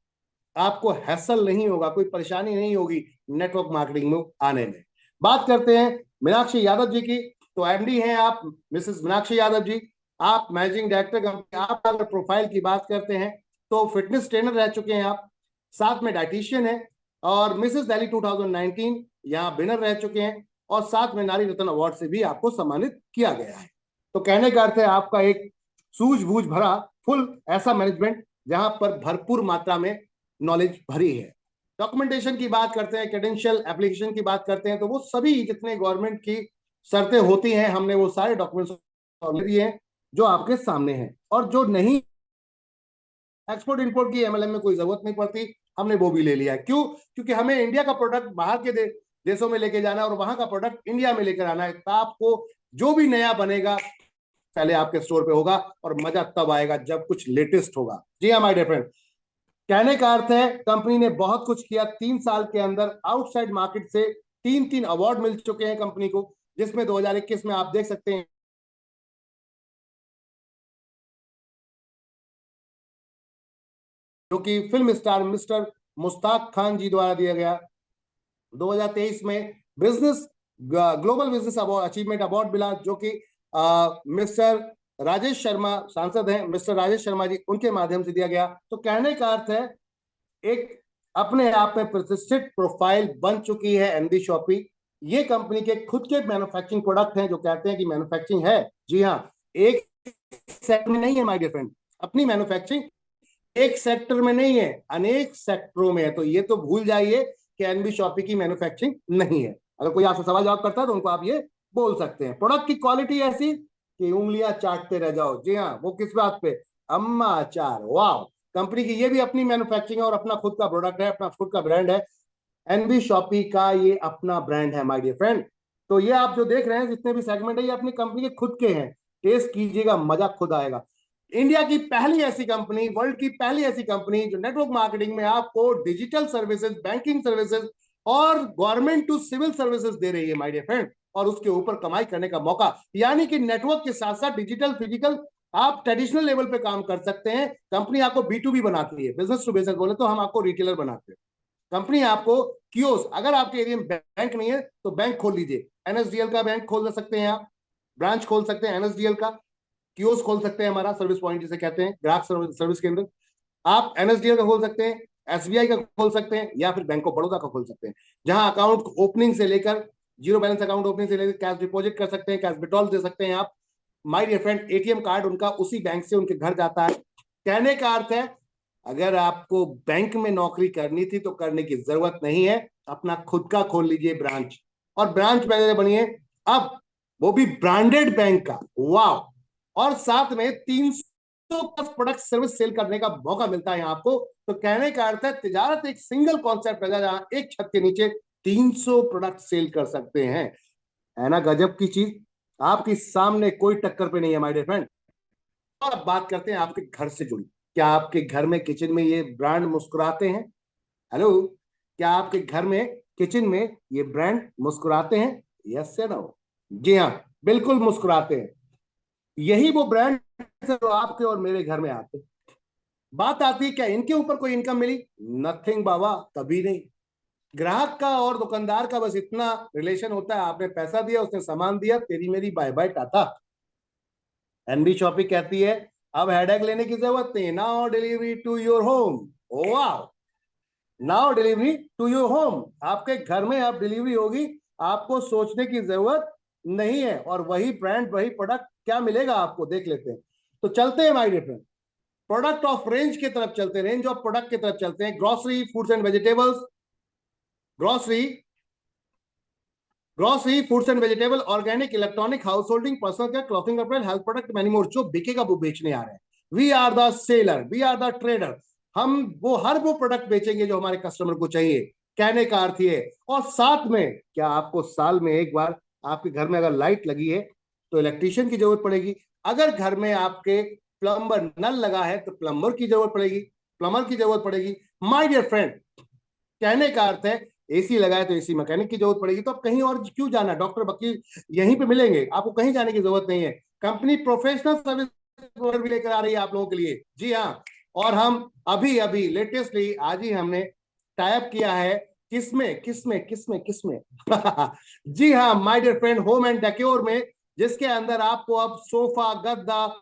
आपको हैसल नहीं होगा, कोई परेशानी नहीं होगी नेटवर्क मार्केटिंग में आने में। बात करते हैं मीनाक्षी यादव जी की। तो MD हैं आप, मिसेस मीनाक्षी यादव जी। आप मैनेजिंग डायरेक्टर कंपनी। आप अगर प्रोफाइल की बात करते हैं तो फिटनेस ट्रेनर रह चुके हैं आप, साथ में डाइटिशियन है, और मिसेस दिल्ली 2019 यहाँ विनर रह चुके हैं, और साथ में नारी रत्न अवार्ड से भी आपको सम्मानित किया गया है। तो कहने का अर्थ है, आपका एक सूझबूझ भरा फुल ऐसा मैनेजमेंट जहां पर भरपूर मात्रा में नॉलेज भरी है। डॉक्यूमेंटेशन की बात करते हैं, क्रेडेंशियल एप्लीकेशन की बात करते हैं, तो वो सभी जितने गवर्नमेंट की शर्तें होती हैं, हमने वो सारे डॉक्यूमेंट्स दिए हैं जो आपके सामने हैं। और जो नहीं, एक्सपोर्ट इंपोर्ट की MLM में कोई जरूरत नहीं पड़ती, हमने वो भी ले लिया है। क्यों? क्योंकि हमें इंडिया का प्रोडक्ट बाहर के देशों में लेके जाना है, और वहां का प्रोडक्ट इंडिया में लेकर आना है। तो आपको जो भी नया बनेगा पहले आपके स्टोर पे होगा, और मजा तब आएगा जब कुछ लेटेस्ट होगा। जी हाँ माय डियर फ्रेंड, कहने का अर्थ है, कंपनी ने बहुत कुछ किया 3 साल के अंदर। आउटसाइड मार्केट से 3 अवार्ड मिल चुके हैं कंपनी को, जिसमें 2021 में आप देख सकते हैं जो कि film star mister Mushtaq Khan ji द्वारा दिया गया। 2023 में business global business award achievement award मिला, जो कि मिस्टर राजेश शर्मा सांसद हैं, मिस्टर राजेश शर्मा जी, उनके माध्यम से दिया गया। तो कहने का अर्थ है, एक अपने आप में प्रतिष्ठित प्रोफाइल बन चुकी है MD शॉपी। ये कंपनी के खुद के मैन्युफैक्चरिंग प्रोडक्ट हैं, जो कहते हैं कि मैन्युफैक्चरिंग है। जी हाँ, एक सेक्टर में नहीं है माय डियर फ्रेंड, अपनी मैन्युफैक्चरिंग एक सेक्टर में नहीं है, अनेक सेक्टरों में है। तो ये तो भूल जाइए कि एनबी शॉपी की मैन्युफैक्चरिंग नहीं है। अगर कोई आपसे सवाल जवाब करता है तो उनको आप ये बोल सकते हैं। प्रोडक्ट की क्वालिटी ऐसी कि उंगलियां चाटते रह जाओ। जी हाँ, वो किस बात पे? अम्मा अचार। वाह, कंपनी की ये भी अपनी मैन्युफैक्चरिंग है और अपना खुद का प्रोडक्ट है, अपना खुद का ब्रांड है। एनबी शॉपी का ये अपना ब्रांड है माय डियर फ्रेंड। तो ये आप जो देख रहे हैं जितने भी सेगमेंट है, ये अपनी कंपनी के खुद के हैं। टेस्ट कीजिएगा, मजा खुद आएगा। इंडिया की पहली ऐसी कंपनी, वर्ल्ड की पहली ऐसी कंपनी जो नेटवर्क मार्केटिंग में आपको डिजिटल सर्विसेज, बैंकिंग सर्विसेज और गवर्नमेंट टू सिविल सर्विसेज दे रही है माय डियर फ्रेंड, और उसके ऊपर कमाई करने का मौका। यानी कि नेटवर्क के साथ साथ डिजिटल, फिजिकल आप ट्रेडिशनल लेवल पे काम कर सकते हैं। कंपनी आपको B2B बनाती है, बिजनेस टू बिजनेस बोले तो हम आपको रिटेलर बनाते हैं। कंपनी आपको कियोस्क, अगर आपके एरिया में बैंक नहीं है तो बैंक खोल लीजिए, NSDL का बैंक खोल सकते हैं आप, ब्रांच खोल सकते हैं NSDL का, कियोस्क खोल सकते हैं, हमारा सर्विस पॉइंट जिसे कहते हैं, ग्राहक सर्विस केंद्र। आप NSDL का खोल सकते हैं, SBI का खोल सकते हैं, या फिर बैंक ऑफ बड़ौदा का खोल सकते हैं, जहां अकाउंट ओपनिंग से लेकर जीरो बैलेंस अकाउंट ओपनिंग से लेकर कैश डिपॉजिट कर सकते हैं, कैश विड्रॉल दे सकते हैं आप। My dear friend, ATM card उनका उसी बैंक से उनके घर जाता है। कहने का अर्थ है, अगर आपको बैंक में नौकरी करनी थी तो करने की जरूरत नहीं है, अपना खुद का खोल लीजिए ब्रांच, और ब्रांच मैनेजर बनिए, अब वो भी ब्रांडेड बैंक का। वाह! और साथ में 300 प्लस प्रोडक्ट सर्विस सेल करने का मौका मिलता है आपको। तो कहने का अर्थ है, तिजारत एक सिंगल कॉन्सेप्ट है जहां एक छत के नीचे 300 प्रोडक्ट सेल कर सकते हैं। है ना गजब की चीज? आपकी सामने कोई टक्कर पे नहीं है माय डियर फ्रेंड। और अब बात करते हैं आपके घर से जुड़ी। क्या आपके घर में किचन में ये ब्रांड मुस्कुराते हैं? हेलो, क्या आपके घर में किचन में ये ब्रांड मुस्कुराते हैं? यस या नो? जी हाँ, बिल्कुल मुस्कुराते हैं। यही वो ब्रांड है जो आपके और मेरे घर में आते हैं। बात आती है, क्या इनके ऊपर कोई इनकम मिली? नथिंग बाबा, कभी नहीं। ग्राहक का और दुकानदार का बस इतना रिलेशन होता है, आपने पैसा दिया, उसने सामान दिया, तेरी मेरी bye bye tata. NB shopping कहती है, अब हेडेक लेने की जरूरत नहीं, now delivery to your home. वाह! Now delivery to your home, आपके घर में अब डिलीवरी होगी, आपको सोचने की जरूरत नहीं है। और वही ब्रांड, वही प्रोडक्ट, क्या मिलेगा आपको, देख लेते हैं। तो चलते हैं my dear friend, product of range की तरफ चलते हैं, रेंज ऑफ प्रोडक्ट की तरफ चलते हैं। Grocery, foods and vegetables, grocery, grocery, foods and vegetable, organic, electronic, house holding, personal care, clothing, apparel, health product, many more. जो बिकेगा वो बेचने आ रहे हैं। We are the seller, we are the trader. हम हर वो प्रोडक्ट बेचेंगे जो हमारे कस्टमर को चाहिए। कहने का अर्थ ये। और साथ में, क्या आपको साल में एक बार आपके घर में अगर लाइट लगी है तो इलेक्ट्रीशियन की जरूरत पड़ेगी? अगर घर में आपके प्लम्बर नल लगा है तो प्लम्बर की जरूरत पड़ेगी, प्लम्बर की जरूरत पड़ेगी। माय डियर फ्रेंड, कहने का अर्थ है, AC लगाए तो AC मैकेनिक की जरूरत पड़ेगी, तो अब कहीं और क्यों जाना? डॉक्टर वकील यहीं पे मिलेंगे, आपको कहीं जाने की जरूरत नहीं है। कंपनी प्रोफेशनल सर्विस प्रोवाइडर भी लेकर आ रही है आप लोगों के लिए। जी हाँ, और हम अभी अभी लेटेस्टली आज ही हमने टाइप किया है, किसमें किसमें किसमें किसमें जी हाँ my dear friend, home and decor में, जिसके अंदर आपको अब सोफा, गद्दा,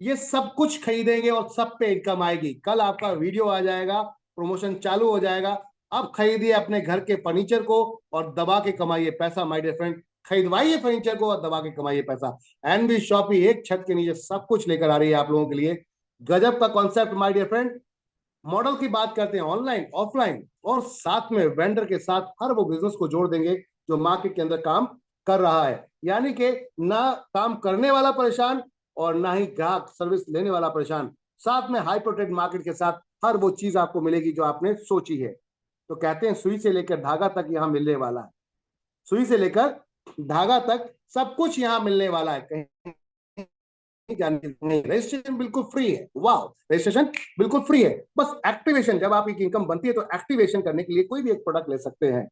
ये सब कुछ खरीदेंगे और सब पे इनकम आएगी। कल आपका वीडियो आ जाएगा, प्रमोशन चालू हो जाएगा। अब खरीदिए अपने घर के फर्नीचर को और दबा के कमाइए पैसा माय डियर फ्रेंड। खरीदवाइए फर्नीचर को और दबा के कमाइए पैसा। NB शॉपी एक छत के नीचे सब कुछ लेकर आ रही है आप लोगों के लिए। गजब का concept my dear friend. Model की बात करते हैं, ऑनलाइन, ऑफलाइन, और साथ में वेंडर के साथ हर वो बिजनेस को जोड़ देंगे जो मार्केट के अंदर काम कर रहा है। यानी कि ना काम करने वाला परेशान और ना ही ग्राहक सर्विस लेने वाला परेशान। साथ में हाई प्रोटेक्ट मार्केट के साथ हर वो चीज आपको मिलेगी जो आपने सोची है। तो कहते हैं, सुई से लेकर धागा तक यहाँ मिलने वाला है। सुई से लेकर धागा तक सब कुछ यहाँ मिलने वाला है। कहीं नहीं, रजिस्ट्रेशन बिल्कुल फ्री है। वाह, रजिस्ट्रेशन बिल्कुल फ्री है। बस एक्टिवेशन, जब आपकी इनकम बनती है तो एक्टिवेशन करने के लिए कोई भी एक प्रोडक्ट ले सकते हैं।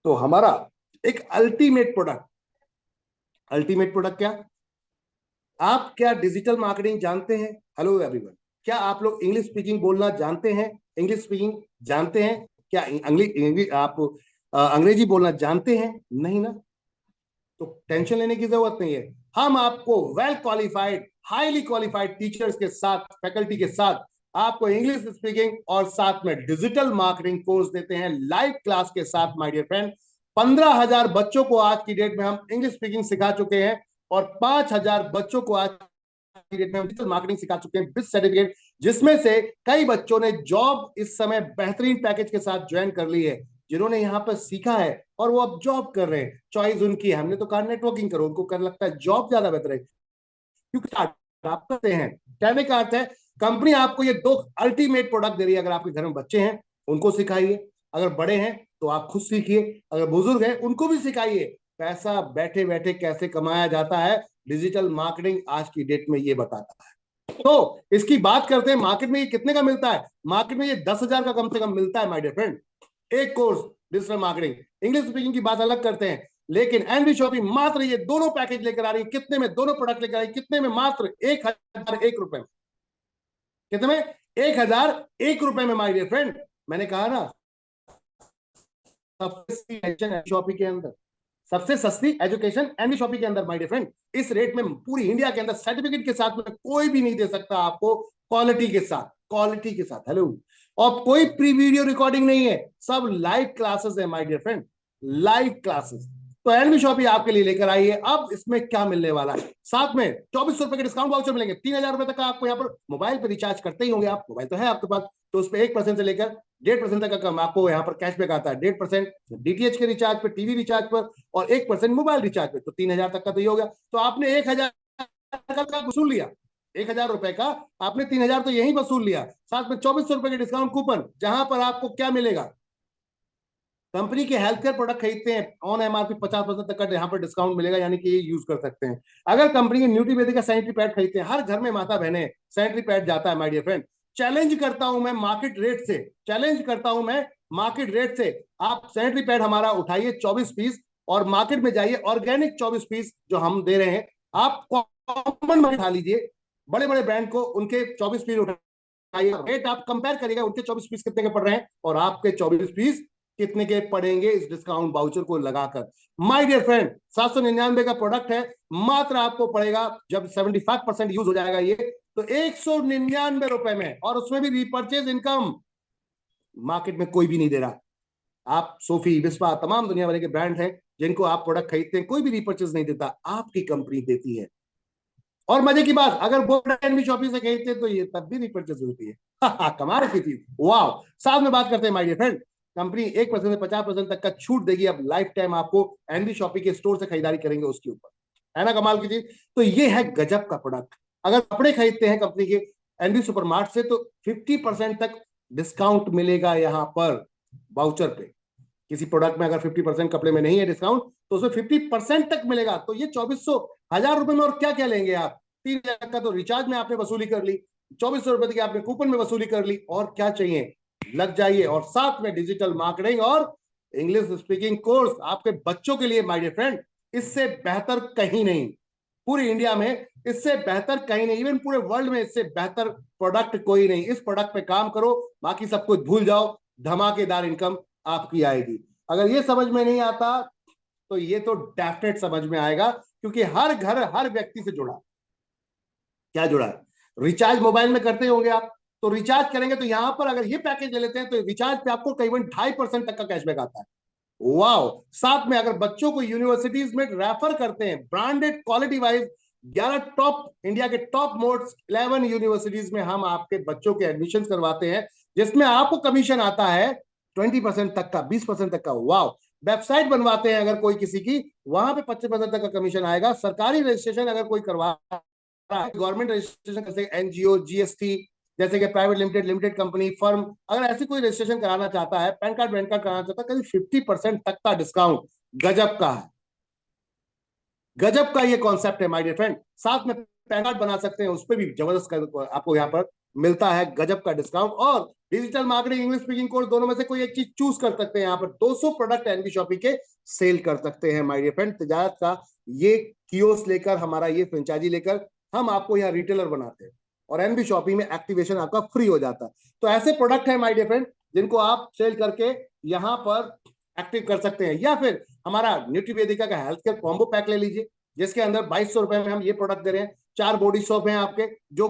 तो हमारा एक अल्टीमेट प्रोडक्ट, अल्टीमेट प्रोडक्ट क्या? आप क्या डिजिटल मार्केटिंग जानते हैं? हेलो एवरीवन, क्या आप लोग इंग्लिश स्पीकिंग बोलना जानते हैं? इंग्लिश स्पीकिंग जानते हैं क्या? इंग्लिश आप अंग्रेजी बोलना जानते हैं? नहीं ना? तो टेंशन लेने की जरूरत नहीं है। हम आपको well qualified, highly qualified teachers के साथ, फैकल्टी के साथ आपको इंग्लिश स्पीकिंग और साथ में डिजिटल मार्केटिंग कोर्स देते हैं लाइव क्लास के साथ माय डियर फ्रेंड। 15,000 बच्चों को आज की डेट में हम इंग्लिश स्पीकिंग सिखा चुके हैं और 5,000 बच्चों को आज की डेट में हम डिजिटल मार्केटिंग सिखा चुके हैं विद सर्टिफिकेट, जिसमें से कई बच्चों ने जॉब इस समय बेहतरीन पैकेज के साथ ज्वाइन कर ली है। जिन्होंने यहाँ पर सीखा है और वो अब जॉब कर रहे हैं, चॉइस उनकी है। हमने तो कहा नेटवर्किंग करो, उनको कर लगता है जॉब ज्यादा बेहतर है क्योंकि आप करते हैं। कहने का अर्थ है, कंपनी आपको ये दो अल्टीमेट प्रोडक्ट दे रही है। अगर आपके घर में बच्चे हैं उनको सिखाइए, अगर बड़े हैं तो आप खुद सीखिए, अगर बुजुर्ग हैं उनको भी सिखाइए। पैसा बैठे बैठे कैसे कमाया जाता है, डिजिटल मार्केटिंग आज की डेट में ये बताता है। तो इसकी बात करते हैं, मार्केट में ये कितने का मिलता है? मार्केट में ये 10,000 का कम से कम मिलता है माय डियर फ्रेंड, एक course digital marketing. English speaking की बात अलग करते हैं, लेकिन एनवी शॉपिंग मात्र ये दोनों पैकेज लेकर आ रही है। कितने में? दोनों प्रोडक्ट लेकर आ रही है कितने में? मात्र 1001 रुपए में। कितने में? 1001 रुपए में माय डियर फ्रेंड। मैंने कहा ना, सबसे शॉपिंग के अंदर सबसे सस्ती एजुकेशन एनवी शॉपिंग के अंदर माय डियर फ्रेंड। इस रेट में पूरी इंडिया के अंदर सर्टिफिकेट के साथ में कोई भी नहीं दे सकता आपको, क्वालिटी के साथ, क्वालिटी के साथ। हेलो। और कोई प्री वीडियो रिकॉर्डिंग नहीं है, सब लाइव क्लासेस है my dear friend, live classes. तो एनवी शॉपिंग आपके लिए लेकर आई है। अब इसमें क्या मिलने वाला है? साथ में 2400 रुपए के डिस्काउंट वाउचर मिलेंगे। 3000 रुपए तक का आपको यहाँ पर मोबाइल पर रिचार्ज करते ही होंगे आप, मोबाइल तो है आपके पास, तो उस पर 1% से लेकर 1.5% तक का आपको यहाँ पर कैशबैक आता है। 1.5% डीटीएच के रिचार्ज पर, टीवी रिचार्ज पर, और 1% मोबाइल रिचार्ज पे। तो 3000 तक का तो ये हो गया। तो आपने 1000 का वसूल लिया, 1000 रुपए का आपने 3000 तो यही वसूल लिया। साथ में 2400 रुपए के डिस्काउंट कूपन, जहां पर आपको क्या मिलेगा? कंपनी के हेल्थ केयर प्रोडक्ट खरीदते हैं, ऑन एमआरपी 50% तक का यहाँ पर डिस्काउंट मिलेगा, यानी कि ये यूज कर सकते हैं। अगर कंपनी के न्यूट्रीवेदिक का सैनिटरी पैड खरीदते हैं, हर घर में माता बहने सैनिटरी पैड जाता है माय डियर फ्रेंड। चैलेंज करता हूं मैं मार्केट रेट से, चैलेंज करता हूं मैं मार्केट रेट से। आप सैनिटरी पैड हमारा उठाइए 24 पीस, और मार्केट में जाइए ऑर्गेनिक 24 पीस जो हम दे रहे हैं, आप कॉमन उठा लीजिए बड़े बड़े ब्रांड को, उनके 24 पीस उठाइए, रेट आप कंपेयर करिएगा, उनके 24 पीस कितने के पड़ रहे हैं और आपके 24 पीस कितने के पड़ेंगे इस डिस्काउंट वाउचर को लगाकर। माय डियर फ्रेंड, 799 का प्रोडक्ट है, मात्र आपको पड़ेगा जब 75% यूज हो जाएगा ये, तो 199 रुपए में, और उसमें भी रिपर्चेज इनकम मार्केट में कोई भी नहीं दे रहा। आप सोफी, विस्पा, तमाम दुनिया भर के ब्रांड हैं जिनको आप प्रोडक्ट खरीदते हैं, कोई भी रिपर्चेज नहीं देता, आपकी कंपनी देती है। और मजे की बात, अगर वो ब्रांड भी शॉपिंग से खरीदते तो ये तब भी रिपर्चेज होती है। कमाल की चीज, वाह। साथ में बात करते हैं माय डियर फ्रेंड, कंपनी 1% से 50% तक का छूट देगी अब लाइफ टाइम आपको, एनवी शॉपिंग के स्टोर से खरीदारी करेंगे उसके ऊपर, है ना कमाल की चीज। तो ये है गजब का प्रोडक्ट। अगर कपड़े खरीदते हैं कंपनी के एनवी सुपरमार्ट से, तो 50% तक डिस्काउंट मिलेगा यहाँ पर वाउचर पे। किसी प्रोडक्ट में अगर 50% कपड़े में नहीं है डिस्काउंट, तो उसमें 50% तक मिलेगा। तो ये 2400, 1000 रुपए में और क्या क्या लेंगे आप? 3000 का तो रिचार्ज में आपने वसूली कर ली, 2400 रुपए की आपने कूपन में वसूली कर ली, और क्या चाहिए? लग जाइए। और साथ में डिजिटल मार्केटिंग और इंग्लिश स्पीकिंग कोर्स आपके बच्चों के लिए माय डियर फ्रेंड, इससे बेहतर कहीं नहीं, पूरी इंडिया में इससे बेहतर कहीं नहीं, इवन पूरे वर्ल्ड में इससे बेहतर प्रोडक्ट कोई नहीं। इस प्रोडक्ट पे काम करो, बाकी सब कुछ भूल जाओ, धमाकेदार इनकम आपकी आएगी। अगर ये समझ में नहीं आता तो ये तो डेफिनेट समझ में आएगा, क्योंकि हर घर, हर व्यक्ति से जुड़ा। क्या जुड़ा है? रिचार्ज मोबाइल में करते होंगे आप, तो रिचार्ज करेंगे तो यहां पर अगर ये पैकेज ले लेते हैं तो रिचार्ज पे आपको करीबन 2.5% तक का कैशबैक आता है। वाओ। साथ में अगर बच्चों को यूनिवर्सिटीज में रेफर करते हैं, branded quality wise 11 top, India के टॉप मोस्ट 11 यूनिवर्सिटीज में हम आपके बच्चों के एडमिशन करवाते हैं, जिसमें आपको कमीशन आता है 20% तक का, 20% तक का। वाओ। वेबसाइट बनवाते हैं अगर कोई किसी की, वहां पे 25% तक का कमीशन आएगा। सरकारी रजिस्ट्रेशन अगर कोई करवा, गवर्नमेंट रजिस्ट्रेशन जैसे एनजीओ, जीएसटी, जैसे कि private limited, limited company, firm, अगर ऐसी कोई रजिस्ट्रेशन कराना चाहता है, पैन कार्ड, पैन कार्ड कराना चाहता है, कभी 50% तक का डिस्काउंट। गजब का है, गजब का ये कॉन्सेप्ट है माय डियर फ्रेंड। साथ में पैन कार्ड बना सकते हैं, उस पर भी जबरदस्त आपको यहाँ पर मिलता है गजब का डिस्काउंट। और digital marketing, English speaking course, दोनों में से कोई एक चीज चूज कर सकते हैं। यहाँ पर 200 प्रोडक्ट एनवी शॉपिंग के सेल कर सकते हैं माय डियर फ्रेंड। तिजारत का ये कियोस्क लेकर, हमारा ये फ्रेंचाइजी लेकर हम आपको यहाँ रिटेलर बनाते हैं, और एनवी शॉपिंग में एक्टिवेशन आपका फ्री हो जाता है। तो ऐसे प्रोडक्ट है माय डियर फ्रेंड जिनको आप सेल करके यहाँ पर एक्टिव कर सकते हैं। या फिर हमारा न्यूट्रीवेदिका का हेल्थ केयर कॉम्बो पैक ले लीजिए, जिसके अंदर 2200 रुपए में हम ये प्रोडक्ट दे रहे हैं। 4 बॉडी सोप हैं आपके, जो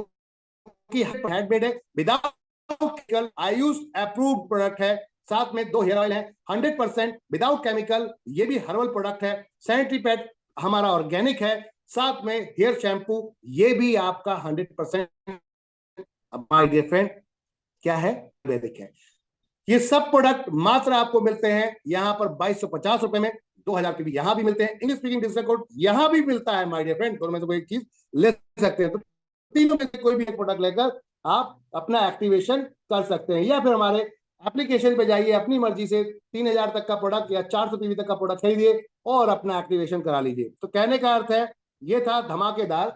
कि हैंडमेड है, विदाउट आयुष अप्रूव्ड प्रोडक्ट है। साथ में 2 हेयर ऑयल है 100% विदाउट केमिकल, ये भी हर्बल प्रोडक्ट है। सैनिटरी पैड हमारा ऑर्गेनिक है। साथ में हेयर शैम्पू, ये भी आपका 100% माय डियर फ्रेंड क्या है, वैदिक है। ये सब प्रोडक्ट मात्र आपको मिलते हैं यहाँ पर 2250 रुपए में। 2000 के भी यहां भी मिलते हैं। इंग्लिश स्पीकिंग डिस्काउंट कोड यहां भी मिलता है माय डियर फ्रेंड। दोनों में से कोई एक चीज ले सकते हैं, तो तीनों में से कोई भी एक प्रोडक्ट लेकर आप अपना एक्टिवेशन कर सकते हैं। या फिर हमारे एप्लीकेशन पे जाइए, अपनी मर्जी से 3000 तक का प्रोडक्ट या 400 पीवी तक का प्रोडक्ट खरीदिए और अपना एक्टिवेशन करा लीजिए। तो कहने का अर्थ है, ये था धमाकेदार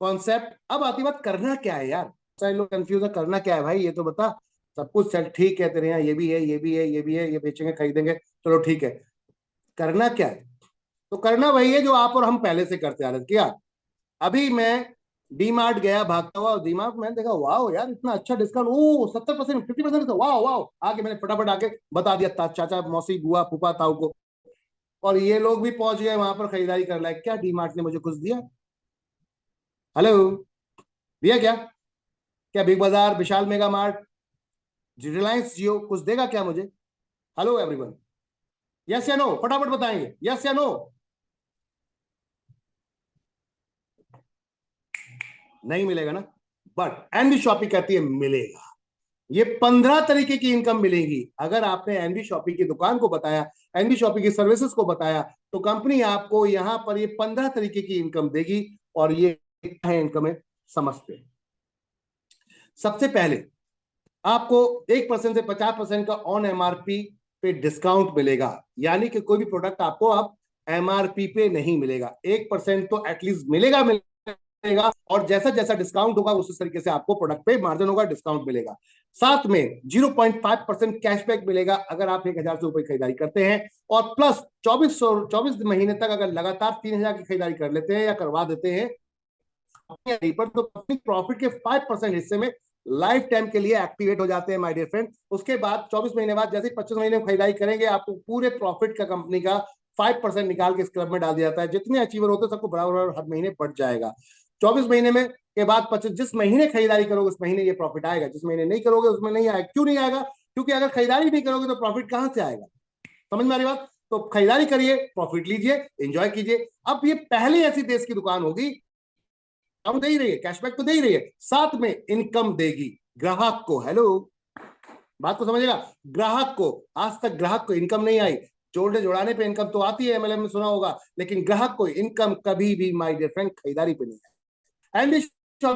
कॉन्सेप्ट। अब आती बात, करना क्या है यार? सारे लोग कंफ्यूज है, करना क्या है भाई ये तो बता। सब कुछ चल ठीक है तेरे यहाँ, ये भी है, ये भी है, ये भी है, ये बेचेंगे, खरीदेंगे, चलो ठीक है, करना क्या है? तो करना वही है जो आप और हम पहले से करते आ रहे थे। क्या अभी मैं डी मार्ट गया भागता हुआ, डी मार्ट मैंने देखा वाह यार इतना अच्छा डिस्काउंट, ओ 70% 50%, वाह वाह, आके मैंने फटाफट आके बता दिया चाचा मौसी बुआ फूफा ताऊ को, और ये लोग भी पहुंच गए वहां पर खरीदारी कर लाए। क्या डी मार्ट ने मुझे कुछ दिया? हेलो, दिया क्या? क्या बिग बाजार, विशाल मेगा मार्ट, रिलायंस जियो कुछ देगा क्या मुझे? हेलो एवरीवन, यस या नो, फटाफट बताएंगे, यस या नो। नहीं मिलेगा ना, बट एनबी शॉपी कहती है मिलेगा। ये 15 तरीके की इनकम मिलेगी अगर आपने एनबी शॉपी की दुकान को बताया, एनबी शॉपी की सर्विसेज को बताया, तो कंपनी आपको यहां पर ये 15 तरीके की इनकम देगी। और ये है इनकम है, समझते हैं। सबसे पहले आपको 1% से 50% का ऑन एमआरपी पे डिस्काउंट मिलेगा, यानी कि कोई भी प्रोडक्ट आपको अब एमआरपी पे नहीं मिलेगा, 1% तो एटलीस्ट मिलेगा मिलेगा। और जैसा जैसा डिस्काउंट होगा उस तरीके से आपको प्रोडक्ट पे मार्जिन होगा, डिस्काउंट मिलेगा। साथ में 0.5% कैशबैक मिलेगा अगर आप 1,000 से ऊपर खरीदारी करते हैं, और प्लस 24 महीने तक अगर लगातार 3,000 की खरीदारी कर लेते हैं या करवा देते हैं पर, तो प्रॉफिट के 5% हिस्से में लाइफ टाइम के लिए एक्टिवेट हो जाते हैं माय डियर फ्रेंड। उसके बाद 24 महीने बाद जैसे 25 महीने में खरीदारी करेंगे, आपको पूरे प्रॉफिट का कंपनी का 5% निकाल के इस क्लब में डाल दिया जाता है। जितने अचीवर होते हैं सबको बराबर हर महीने बढ़ जाएगा। 24 महीने में के बाद 25, जिस महीने खरीदारी करोगे उस महीने ये प्रॉफिट आएगा, जिस महीने नहीं करोगे उसमें नहीं आएगा। क्यों नहीं आएगा? क्योंकि अगर खरीदारी नहीं करोगे तो प्रॉफिट कहां से आएगा? समझ में आ रही बात? तो खरीदारी करिए, प्रॉफिट लीजिए, एंजॉय कीजिए। अब ये पहली ऐसी देश की दुकान होगी, हम दे ही रही है, कैशबैक तो दे ही रही है, साथ में इनकम देगी ग्राहक को। हेलो, बात को समझेगा? ग्राहक को, आज तक ग्राहक को इनकम नहीं आई, जोड़ने जोड़ाने पे इनकम तो आती है, एमएलएम में सुना होगा, लेकिन ग्राहक को इनकम कभी भी माय डियर फ्रेंड खरीदारी पे नहीं है। एंड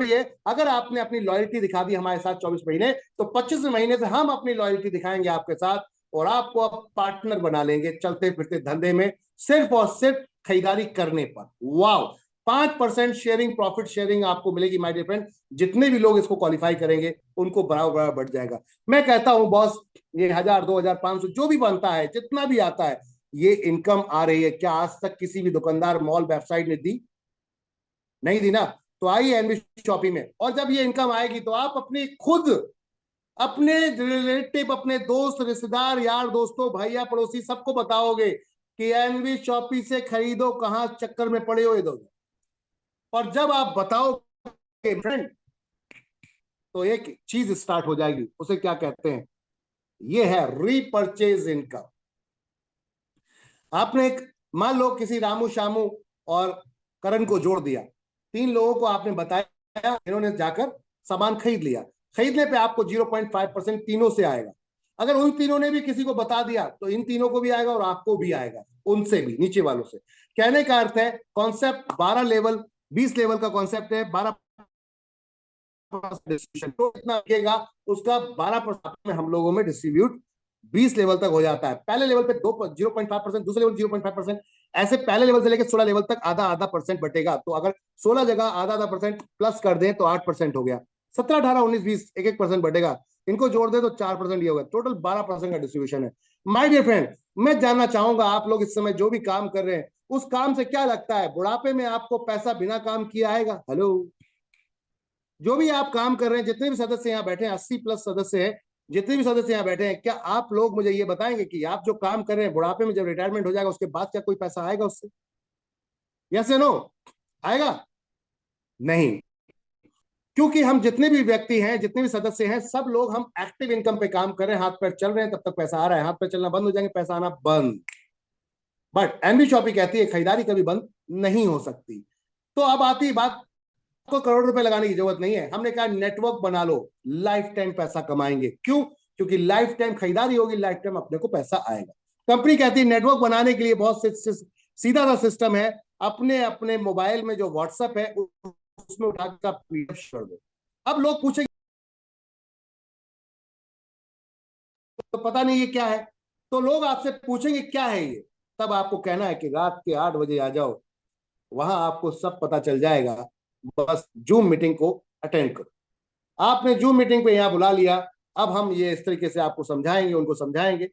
है, अगर आपने अपनी लॉयल्टी दिखा दी हमारे साथ 24 महीने, तो 25 महीने से हम अपनी लॉयल्टी दिखाएंगे आपके साथ, और आपको अब पार्टनर बना लेंगे चलते फिरते धंधे में, सिर्फ और सिर्फ खरीदारी करने पर। वाओ, 5% शेयरिंग, प्रॉफिट शेयरिंग आपको मिलेगी माय डियर फ्रेंड। जितने भी लोग इसको क्वालिफाई करेंगे उनको बराबर बराबर बढ़ जाएगा। मैं कहता हूं बॉस, ये 1,000 2,000 500 जो भी बनता है, जितना भी आता है, ये इनकम आ रही है। क्या आज तक किसी भी दुकानदार मॉल वेबसाइट ने दी? नहीं दी ना। तो आइए एनबी शॉपी में, और जब ये इनकम आएगी तो आप अपनी खुद, अपने रिलेटिव, अपने दोस्त रिश्तेदार यार दोस्तों भैया पड़ोसी सबको बताओगे कि एनबी शॉपी से खरीदो, कहां चक्कर में पड़े हो इधर। और जब आप बताओगे फ्रेंड, तो एक चीज स्टार्ट हो जाएगी, उसे क्या कहते हैं? ये है रीपरचेज इनकम। आपने एक, मान लो किसी रामू शामू और करण को जोड़ दिया, 3 लोगों को आपने बताया, इन्होंने जाकर सामान खरीद लिया, खरीदने पे आपको 0.5% तीनों से आएगा। अगर उन तीनों ने भी किसी को बता दिया तो इन तीनों को भी आएगा और आपको भी आएगा, उनसे भी, नीचे वालों से। कहने का अर्थ है कॉन्सेप्ट 12 लेवल 20 लेवल का कॉन्सेप्ट है। 12 तो इतना लगेगा, उसका 12% में हम लोगों में डिस्ट्रीब्यूट 20 लेवल तक हो जाता है। पहले लेवल पे 0.5%, दूसरे लेवल 0.5%, ऐसे पहले लेवल से लेकर 16 लेवल तक आधा आधा परसेंट बटेगा। तो अगर 16 जगह आधा आधा परसेंट प्लस कर दें तो 8% हो गया। 17 18 19 20 एक एक परसेंट बटेगा, इनको जोड़ दे तो 4% ये होगा, टोटल 12% का डिस्ट्रीब्यूशन है। माय डियर फ्रेंड, मैं जानना चाहूंगा आप लोग इस समय जो भी काम कर रहे हैं, उस काम से क्या लगता है बुढ़ापे में आपको पैसा बिना काम किए आएगा? हेलो, जो भी आप काम कर रहे हैं, जितने भी सदस्य यहाँ बैठे हैं, 80 प्लस सदस्य हैं, जितने भी सदस्य यहाँ बैठे हैं, क्या आप लोग मुझे ये बताएंगे कि आप जो काम कर रहे हैं बुढ़ापे में जब रिटायरमेंट हो जाएगा उसके बाद क्या कोई पैसा आएगा उससे? यस या नो? आएगा? नहीं। क्योंकि हम जितने भी व्यक्ति हैं, जितने भी सदस्य हैं, सब लोग हम एक्टिव इनकम पे काम कर रहे हैं, हाथ पैर चल रहे हैं, तब तक पैसा आ रहा है। हाथ पैर चलना बंद हो जाएंगे, पैसा आना बंद। बट एनबी शॉपी कहती है खरीदारी कभी बंद नहीं हो सकती। तो अब आती है बात, को करोड़ रुपए लगाने की जरूरत नहीं है। हमने कहा नेटवर्क बना लो, लाइफ टाइम पैसा कमाएंगे। क्यों? क्योंकि लाइफ टाइम खरीदारी होगी, लाइफ टाइम अपने को पैसा आएगा। कंपनी कहती है नेटवर्क बनाने के लिए बहुत सीधा सा सिस्टम है। अपने अपने मोबाइल में जो व्हाट्सएप है उसमें उठाकर पीडीएफ कर दो। अब लोग पूछेंगे तो पता नहीं ये क्या है, तो लोग आपसे पूछेंगे क्या है ये, तब आपको कहना है कि रात के 8 बजे आ जाओ, वहां आपको सब पता चल जाएगा। बस जूम मीटिंग को अटेंड करो। आपने जूम मीटिंग पे यहां बुला लिया, अब हम ये इस तरीके से आपको समझाएंगे, उनको समझाएंगे।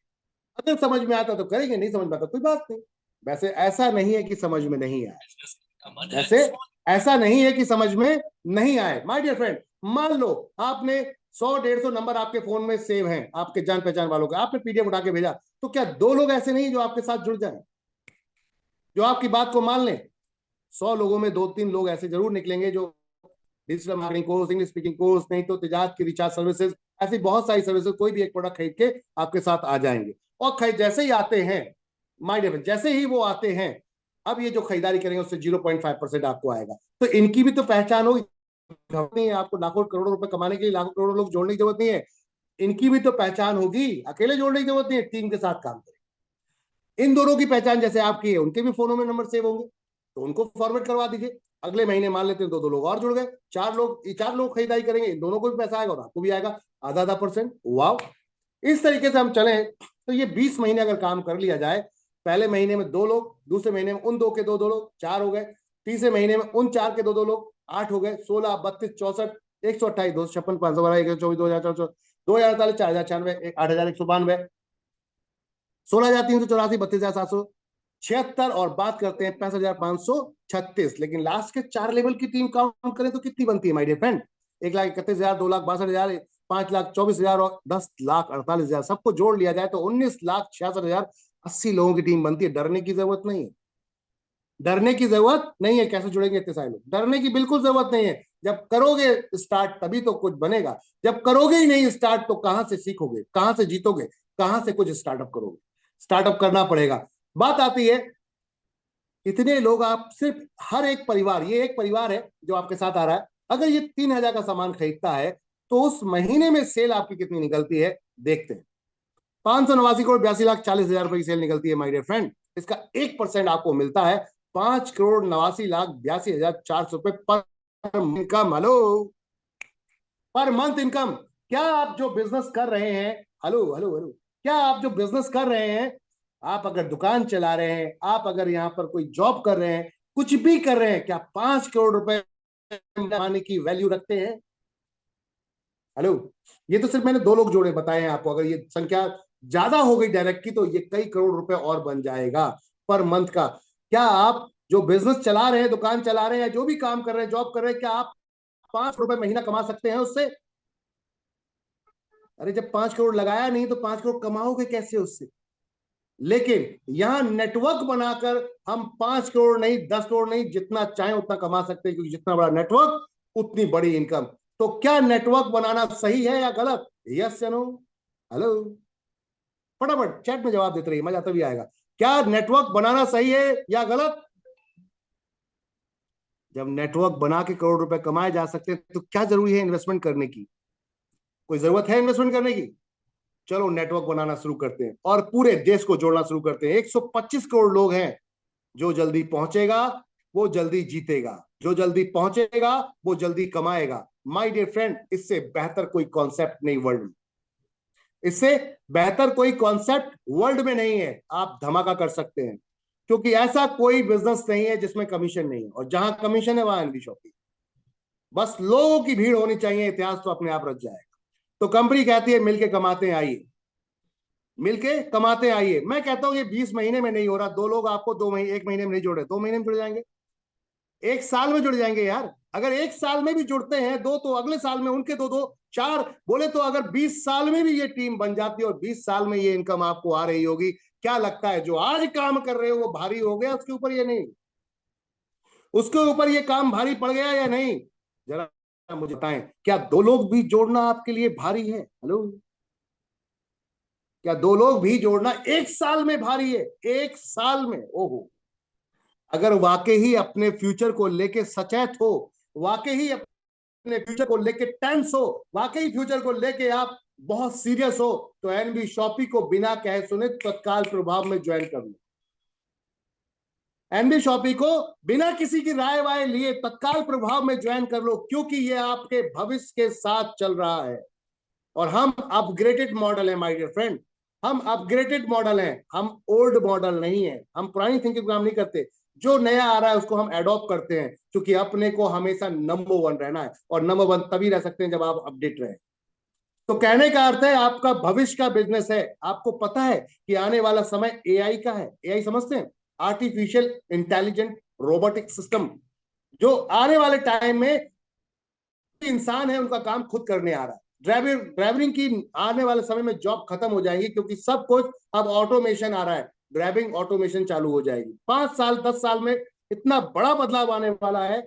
अगर समझ में आता तो करेंगे, नहीं समझ में आता कोई बात नहीं। वैसे ऐसा नहीं है कि समझ में नहीं आए, वैसे ऐसा नहीं है कि समझ में नहीं आए। माय डियर फ्रेंड, मान लो आपने 100-150 नंबर आपके फोन में सेव हैं आपके जान पहचान वालों के, आपने पीडीएफ उठा के भेजा, तो क्या 2 लोग ऐसे नहीं जो आपके साथ जुड़ जाए, जो आपकी बात को मान लें? 100 लोगों में 2-3 लोग ऐसे जरूर निकलेंगे जो digital marketing course, English speaking course, नहीं तो तिजारत की रिचार्ज सर्विसेज, ऐसी बहुत सारी सर्विसेज, कोई भी एक प्रोडक्ट खरीद के आपके साथ आ जाएंगे। और जैसे ही आते हैं माय डियर फ्रेंड, जैसे ही वो आते हैं, अब ये जो खरीदारी करेंगे उससे 0.5% आपको आएगा। तो इनकी भी तो पहचान होगी। नहीं है आपको लाखों करोड़ों रुपए कमाने के लिए लाखों करोड़ों लोग जोड़ने की जरूरत नहीं है, इनकी भी तो पहचान होगी। अकेले जोड़ने की जरूरत नहीं है, टीम के साथ काम करें। इन दोनों की पहचान जैसे आपकी है, उनके भी फोनों में नंबर सेव होंगे, तो उनको फॉरवर्ड करवा दीजिए। अगले महीने मान लेते हैं 2-2 लोग और जुड़ गए, 4 लोग खरीदारी करेंगे, इन दोनों को भी पैसा आएगा और आपको भी आएगा आधा %। वाह, इस तरीके से हम चले तो ये 20 महीने अगर काम कर लिया जाए, पहले महीने में 2 लोग, दूसरे महीने में उन 2 के 2-2 लोग, 4 हो गए, तीसरे महीने में उन 4 के 2-2 लोग, 8 हो गए, 16, 32, 64, 128, 256, 512, 124, 2044, 2048, 4096, 8192, 16,384, 32,776, और बात करते हैं 65,536। लेकिन लास्ट के 4 लेवल की टीम काउंट करें तो कितनी बनती है माय डियर फ्रेंड? 1,31,000, 2,62,000, 5,24,000 और 10,48,000, सबको जोड़ लिया जाए तो 19,66,080 लोगों की टीम बनती है। डरने की जरूरत नहीं है, डरने की जरूरत नहीं है। कैसे जुड़ेंगे इतने सारे लोग? डरने की बिल्कुल जरूरत नहीं है। जब करोगे स्टार्ट तभी तो कुछ बनेगा, जब करोगे ही नहीं स्टार्ट तो कहां से सीखोगे, कहां से जीतोगे, कहां से कुछ स्टार्टअप करोगे? स्टार्टअप करना पड़ेगा। बात आती है इतने लोग, आप सिर्फ हर एक परिवार, ये एक परिवार है जो आपके साथ आ रहा है, अगर ये 3,000 का सामान खरीदता है तो उस महीने में सेल आपकी कितनी निकलती है देखते हैं। 589,82,40,000 रुपए की सेल निकलती है माय डियर फ्रेंड। इसका 1% आपको मिलता है 5,89,82,400 रुपए पर income. Hello, per month income. क्या आप जो बिजनेस कर रहे हैं, हेलो हेलो हेलो, क्या आप जो बिजनेस कर रहे हैं, आप अगर दुकान चला रहे हैं, आप अगर यहां पर कोई जॉब कर रहे हैं, कुछ भी कर रहे हैं, क्या 5 करोड़ रुपए कमाने की वैल्यू रखते हैं? हेलो, ये तो सिर्फ मैंने 2 लोग जोड़े बताए हैं आपको। अगर ये संख्या ज्यादा हो गई डायरेक्ट की तो ये कई करोड़ रुपए और बन जाएगा पर मंथ का। क्या आप जो बिजनेस चला रहे हैं, दुकान चला रहे हैं, जो भी काम कर रहे हैं, जॉब कर रहे हैं, क्या आप 5 रुपए महीना कमा सकते हैं उससे? अरे जब 5 करोड़ लगाया नहीं तो 5 करोड़ कमाओगे कैसे उससे? लेकिन यहां नेटवर्क बनाकर हम 5 करोड़ नहीं, 10 करोड़ नहीं, जितना चाहे उतना कमा सकते हैं, क्योंकि जितना बड़ा नेटवर्क उतनी बड़ी इनकम। तो क्या नेटवर्क बनाना सही है या गलत? यस या नो? हेलो, फटाफट चैट में जवाब देते रहिए, मजा तभी आएगा। क्या नेटवर्क बनाना सही है या गलत? जब नेटवर्क बना के करोड़ रुपए कमाए जा सकते हैं तो क्या जरूरी है इन्वेस्टमेंट करने की? कोई जरूरत है इन्वेस्टमेंट करने की? चलो नेटवर्क बनाना शुरू करते हैं और पूरे देश को जोड़ना शुरू करते हैं। 125 करोड़ लोग हैं। जो जल्दी पहुंचेगा वो जल्दी जीतेगा, जो जल्दी पहुंचेगा वो जल्दी कमाएगा। माय डियर फ्रेंड, इससे बेहतर कोई कॉन्सेप्ट नहीं वर्ल्ड में, इससे बेहतर कोई कॉन्सेप्ट वर्ल्ड में नहीं है। आप धमाका कर सकते हैं, क्योंकि ऐसा कोई बिजनेस नहीं है जिसमें कमीशन नहीं है, और जहां कमीशन है वहां एनबी शॉपिंग। बस लोगों की भीड़ होनी चाहिए, इतिहास तो अपने आप रच जाएगा। तो कंपनी कहती है मिलके कमाते हैं, आइए मिलके कमाते आइए। मैं कहता हूं ये 20 महीने में नहीं हो रहा। 2 लोग आपको 2 महीने, 1 महीने में नहीं जुड़ रहे, 2 महीने में जुड़ जाएंगे, 1 साल में जुड़ जाएंगे यार। अगर 1 साल में भी जुड़ते हैं 2, तो अगले साल में उनके 2-2, 4 बोले तो अगर 20 साल में भी ये टीम बन जाती है और 20 साल में ये इनकम आपको आ रही होगी, क्या लगता है जो आज काम कर रहे हो वो भारी हो गया उसके ऊपर? ये नहीं, उसके ऊपर ये काम भारी पड़ गया या नहीं? जरा मुझे बताएं, क्या 2 लोग भी जोड़ना आपके लिए भारी है? हेलो, क्या 2 लोग भी जोड़ना 1 साल में भारी है? 1 साल में? ओहो, अगर वाकई ही अपने फ्यूचर को लेके सचेत हो, वाकई ही अपने फ्यूचर को लेके टेंस हो, वाकई फ्यूचर को लेके आप बहुत सीरियस हो, तो एनबी शॉपी को बिना कहे सुने तत्काल प्रभाव में ज्वाइन कर लो। एनबी शॉपी को बिना किसी की राय वाय लिए तत्काल प्रभाव में ज्वाइन कर लो, क्योंकि ये आपके भविष्य के साथ चल रहा है। और हम अपग्रेडेड मॉडल है माय डियर फ्रेंड, हम अपग्रेडेड मॉडल हैं, हम ओल्ड मॉडल नहीं है। हम पुरानी थिंकिंग काम नहीं करते, जो नया आ रहा है उसको हम एडॉप्ट करते हैं, क्योंकि अपने को हमेशा नंबर 1 रहना है, और नंबर 1 तभी रह सकते हैं जब आप अपडेट रहे। तो कहने का अर्थ है आपका भविष्य का बिजनेस है। आपको पता है कि आने वाला समय एआई का है। एआई समझते हैं? आर्टिफिशियल इंटेलिजेंट रोबोटिक सिस्टम, जो आने वाले टाइम में इंसान है उनका काम खुद करने आ रहा है। ड्राइवरिंग की आने वाले समय में जॉब खत्म हो जाएगी, क्योंकि सब कुछ अब ऑटोमेशन आ रहा है, ड्राइविंग ऑटोमेशन चालू हो जाएगी। 5 साल 10 साल में इतना बड़ा बदलाव आने वाला है।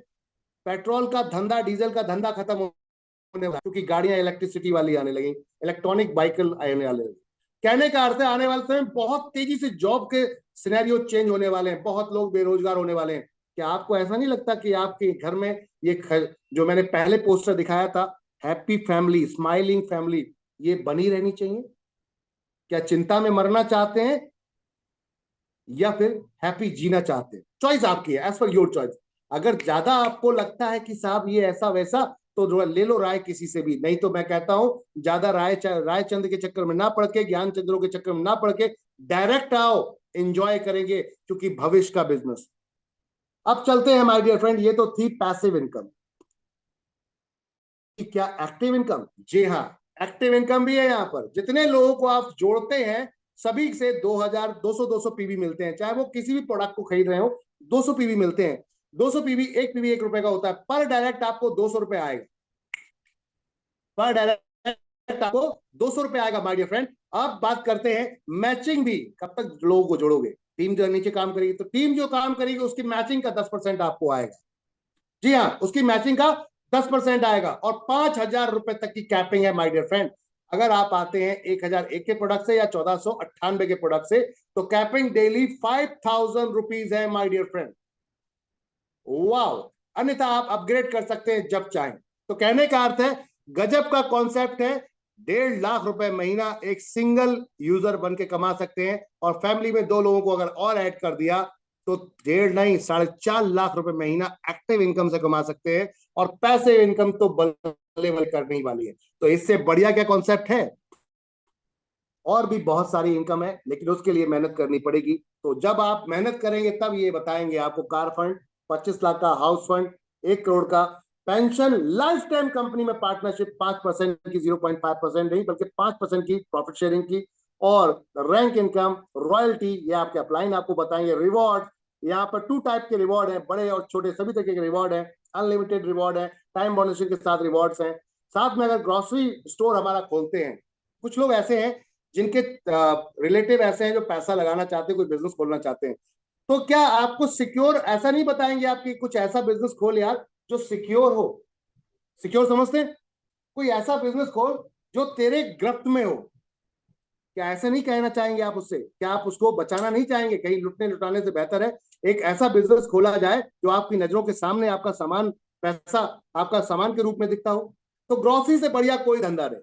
पेट्रोल का धंधा, डीजल का धंधा खत्म होने वाला, क्योंकि गाड़ियां इलेक्ट्रिसिटी वाली आने लगी, इलेक्ट्रॉनिक व्हीकल आने वाले। कहने का अर्थ है आने वाले समय में बहुत तेजी से जॉब के सिनेरियो चेंज होने वाले हैं, बहुत लोग बेरोजगार होने वाले हैं। क्या आपको ऐसा नहीं लगता कि आपके घर में ये जो मैंने पहले पोस्टर दिखाया था, हैप्पी फैमिली, स्माइलिंग फैमिली, ये बनी रहनी चाहिए? क्या चिंता में मरना चाहते हैं या फिर हैप्पी जीना चाहते हैं? चॉइस आपकी है, एज पर योर चॉइस। अगर ज्यादा आपको लगता है कि साहब ये ऐसा वैसा, तो ले लो राय किसी से भी। नहीं तो मैं कहता हूं ज्यादा राय चंद के चक्कर में ना पड़ के, ज्ञान चंद्रों के चक्कर में ना पड़ के डायरेक्ट आओ, एंजॉय करेंगे, क्योंकि भविष्य का बिजनेस। अब चलते हैं माय डियर फ्रेंड, ये तो थी पैसिव इनकम। क्या एक्टिव इनकम? जी हाँ, एक्टिव इनकम भी है। यहाँ पर जितने लोगों को आप जोड़ते हैं सभी से 2000 200 पीवी मिलते हैं, चाहे वो किसी भी प्रोडक्ट को खरीद रहे हो, 200 पीवी मिलते हैं। 200 पीवी, एक पीवी 1 रुपए का होता है। पर डायरेक्ट आपको 200 रुपए आएगा, पर डायरेक्ट आपको 200 रुपए आएगा माय डियर फ्रेंड। अब बात करते हैं मैचिंग भी, कब तक लोगों को जोड़ोगे? टीम जो नीचे काम करेगी, तो टीम जो काम करेगी उसकी मैचिंग का 10% आपको आएगा। जी हाँ, उसकी मैचिंग का 10% आएगा, और 5,000 रुपए तक की कैपिंग है माय डियर फ्रेंड। अगर आप आते हैं 1,001 के प्रोडक्ट से या 1498 के प्रोडक्ट से, तो कैपिंग डेली 5,000 रुपीज है माय डियर फ्रेंड। वाओ! अन्यथा आप अपग्रेड कर सकते हैं जब चाहें। तो कहने का अर्थ है गजब का कॉन्सेप्ट है। 1.5 लाख रुपए महीना एक सिंगल यूजर बन के कमा सकते हैं, और फैमिली में 2 लोगों को अगर और ऐड कर दिया तो 1.5 नहीं 4.5 लाख रुपए महीना एक्टिव इनकम से कमा सकते हैं। और पैसे इनकम तो बल्ले बल्ले करने ही वाली है। तो इससे बढ़िया क्या कॉन्सेप्ट है? और भी बहुत सारी इनकम है, लेकिन उसके लिए मेहनत करनी पड़ेगी। तो जब आप मेहनत करेंगे तब ये बताएंगे आपको। कार फंड, 25 लाख का हाउस फंड, 1 करोड़ का पेंशन, लाइफ टाइम कंपनी में पार्टनरशिप, 5% की, 0.5% नहीं बल्कि 5% की प्रॉफिट शेयरिंग की, और रैंक इनकम, रॉयल्टी, ये आपके अपलाइन आपको बताएंगे। रिवॉर्ड, यहाँ पर 2 टाइप के रिवॉर्ड है, बड़े और छोटे सभी तरह के रिवॉर्ड है। अनलिमिटेड रिवॉर्ड है, टाइम बोनस के साथ रिवॉर्ड्स हैं। साथ में अगर ग्रोसरी स्टोर हमारा खोलते हैं, कुछ लोग ऐसे हैं जिनके रिलेटिव ऐसे हैं जो पैसा लगाना चाहते हैं, कोई बिजनेस खोलना चाहते हैं, तो क्या आपको सिक्योर ऐसा नहीं बताएंगे आपकी कुछ ऐसा बिजनेस खोल यार जो सिक्योर हो? सिक्योर समझते हैं? कोई ऐसा बिजनेस खोल जो तेरे गिरफ्त में हो। क्या ऐसा नहीं कहना चाहेंगे आप उससे? क्या आप उसको बचाना नहीं चाहेंगे? कहीं लुटने लुटाने से बेहतर है एक ऐसा बिजनेस खोला जाए जो आपकी नजरों के सामने आपका सामान, पैसा आपका सामान के रूप में दिखता हो। तो ग्रोसरी से बढ़िया कोई धंधा नहीं।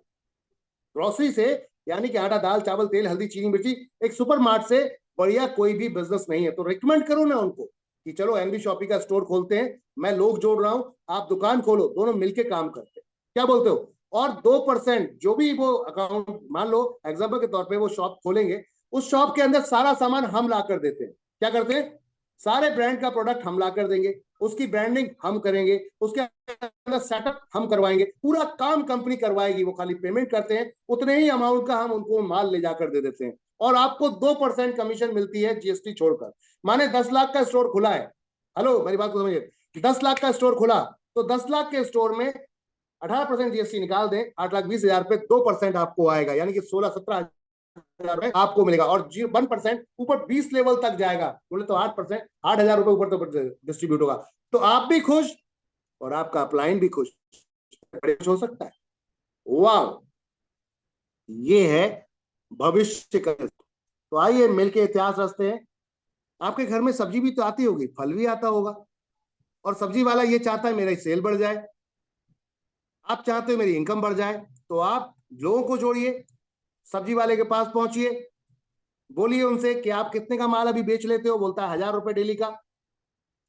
ग्रोसरी से यानी कि आटा, दाल, चावल, तेल, हल्दी, चीनी, मिर्ची, एक सुपरमार्ट से बढ़िया कोई भी बिजनेस नहीं है। तो रिकमेंड करो ना उनको कि चलो एनबी शॉपी का स्टोर खोलते हैं, मैं लोग जोड़ रहा हूं, आप दुकान खोलो, दोनों मिलके काम करते हैं। क्या बोलते हो? और 2% जो भी वो अकाउंट, मान लो एग्जाम्पल के तौर पे वो शॉप खोलेंगे, उस शॉप के अंदर सारा सामान हम ला कर देते हैं। क्या करते हैं? सारे ब्रांड का प्रोडक्ट हम ला कर देंगे, उसकी ब्रांडिंग हम करेंगे, उसके अंदर सेटअप हम करवाएंगे, पूरा काम कंपनी करवाएगी। वो खाली पेमेंट करते हैं, उतने ही अमाउंट का हम उनको माल ले जाकर दे देते हैं, और आपको 2% कमीशन मिलती है जीएसटी छोड़कर। माने 10 लाख का स्टोर खुला है, हेलो मेरी बात को समझिए, 10 लाख का स्टोर खुला, तो 10 लाख के स्टोर में 18% जीएसटी निकाल दें, 8,20,000 पे 2% आपको आएगा, यानी कि 16-17 आपको मिलेगा। और 1% ऊपर 20 लेवल तक जाएगा, बोले तो 8%, 8,000 रुपए ऊपर तो डिस्ट्रीब्यूट होगा। तो आप भी खुश और आपका अपलाइन भी खुश हो सकता है। वाह, ये है भविष्य का। तो आइए मिलके इतिहास रचते हैं। आपके घर में सब्जी भी तो आती होगी, फल भी आता होगा, और सब्जी वाला ये चाहता है मेरा सेल बढ़ जाए, आप चाहते हो मेरी इनकम बढ़ जाए। तो आप लोगों को जोड़िए, सब्जी वाले के पास पहुंचिए, बोलिए उनसे कि आप कितने का माल अभी बेच लेते हो? बोलता है 1,000 रुपए डेली का।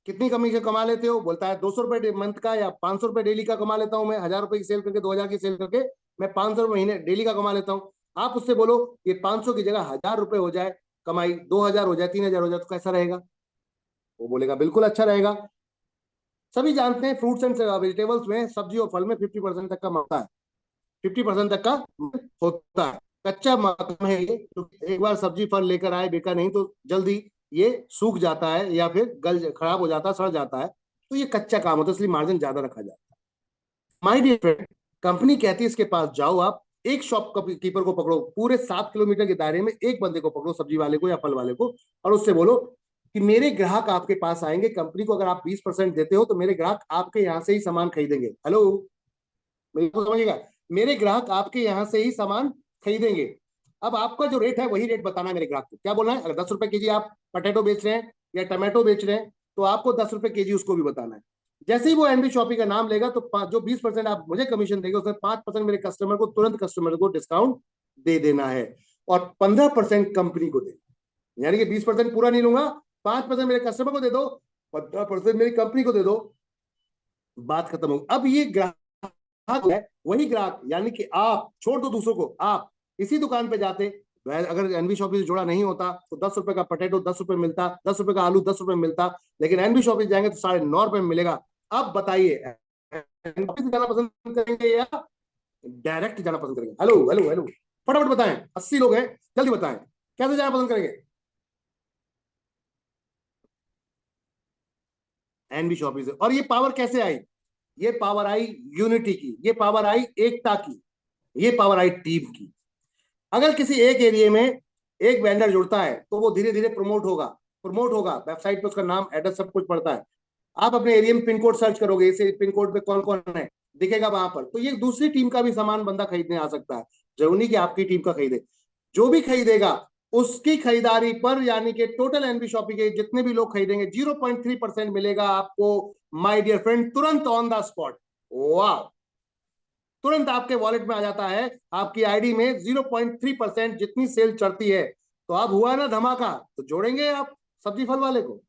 कितनी कमीशन कमा लेते हो? बोलता है 200 रुपए मंथ का या 500 रुपए डेली का कमा लेता हूं मैं। 1,000 रुपए की सेल करके, 2,000 की सेल करके मैं 500 रुपए महीने डेली का कमा लेता हूं। आप उससे बोलो कि 500 की जगह 1,000 रुपए हो जाए कमाई, 2,000 हो जाए, 3,000 हो जाए, तो कैसा रहेगा? वो बोलेगा बिल्कुल अच्छा रहेगा। सभी जानते हैं फ्रूट्स एंड वेजिटेबल्स में, सब्जी और फल में 50% तक का होता है, 50% तक का होता है। कच्चा माल है ये, तो एक बार सब्जी फल लेकर आए, बिका नहीं तो जल्दी ये सूख जाता है या फिर खराब हो जाता है, सड़ जाता है, तो ये कच्चा काम होता है, इसलिए मार्जिन ज्यादा रखा जाता है। माय डियर फ्रेंड, कंपनी कहती है इसके पास जाओ, आप एक शॉप कीपर को पकड़ो, पूरे 7 किलोमीटर के दायरे में एक बंदे को पकड़ो, सब्जी वाले को या फल वाले को, और उससे बोलो कि मेरे ग्राहक आपके पास आएंगे, कंपनी को अगर आप 20% देते हो तो मेरे ग्राहक आपके यहाँ से ही सामान खरीदेंगे। हेलो, मेरी बात समझिएगा, मेरे ग्राहक आपके यहाँ से ही सामान खरीदेंगे। अब आपका जो रेट है वही रेट बताना है मेरे ग्राहक को। क्या बोलना है? अगर 10 रुपए केजी आप पटेटो बेच रहे हैं या टमाटो बेच रहे हैं तो आपको 10 रुपए केजी उसको भी बताना है। जैसे ही वो एनबी शॉपी का नाम लेगा तो जो 20% आप मुझे कमीशन देंगे उसमें 5% मेरे कस्टमर को, तुरंत कस्टमर को डिस्काउंट दे देना है, और 15% कंपनी को देना। यानी कि 20% पूरा नहीं लूंगा, 5% मेरे कस्टमर को दे दो, 15% मेरी कंपनी को दे दो, बात खत्म हो। अब ये ग्राहक है, वही ग्राहक, यानी कि आप छोड़ दो दूसरों को, आप इसी दुकान पे जाते, अगर एनबी शॉपी से जुड़ा नहीं होता तो 10 रुपए का पटेटो 10 रुपए मिलता, 10 रुपए का आलू 10 रुपए मिलता, लेकिन एनबी शॉपी जाएंगे तो 9.5 रुपए में मिलेगा। अब बताइए, एनबी से जाना पसंद करेंगे या डायरेक्ट जाना पसंद करेंगे? हेलो हेलो हेलो, फटाफट बताएं, 80 लोग हैं, जल्दी बताएं, कैसे जाना पसंद करेंगे? एनबी शॉपी से। और ये पावर कैसे आई? ये पावर आई यूनिटी की, ये पावर आई एकता की, ये पावर आई टीम की। अगर किसी एक एरिया में एक वेंडर जुड़ता है तो वो धीरे धीरे प्रमोट होगा, वेबसाइट पे उसका नाम, एड्रेस, सब कुछ पड़ता है। आप अपने एरिया में पिन कोड सर्च करोगे, इसे पिन कोड पे कौन कौन है दिखेगा वहां पर, तो ये दूसरी टीम का भी सामान बंदा खरीदने आ सकता है, जरूरी नहीं कि आपकी टीम का खरीदे। जो भी खरीदेगा उसकी खरीदारी पर, यानी कि टोटल एनबी शॉपी के जितने भी लोग खरीदेंगे, 0.3% मिलेगा आपको माय डियर फ्रेंड, तुरंत ऑन द स्पॉट। वाह, तुरंत आपके वॉलेट में आ जाता है, आपकी आईडी में 0.3% जितनी सेल चढ़ती है। तो अब हुआ ना धमाका, तो जोड़ेंगे आप सब्जी फल वाले को,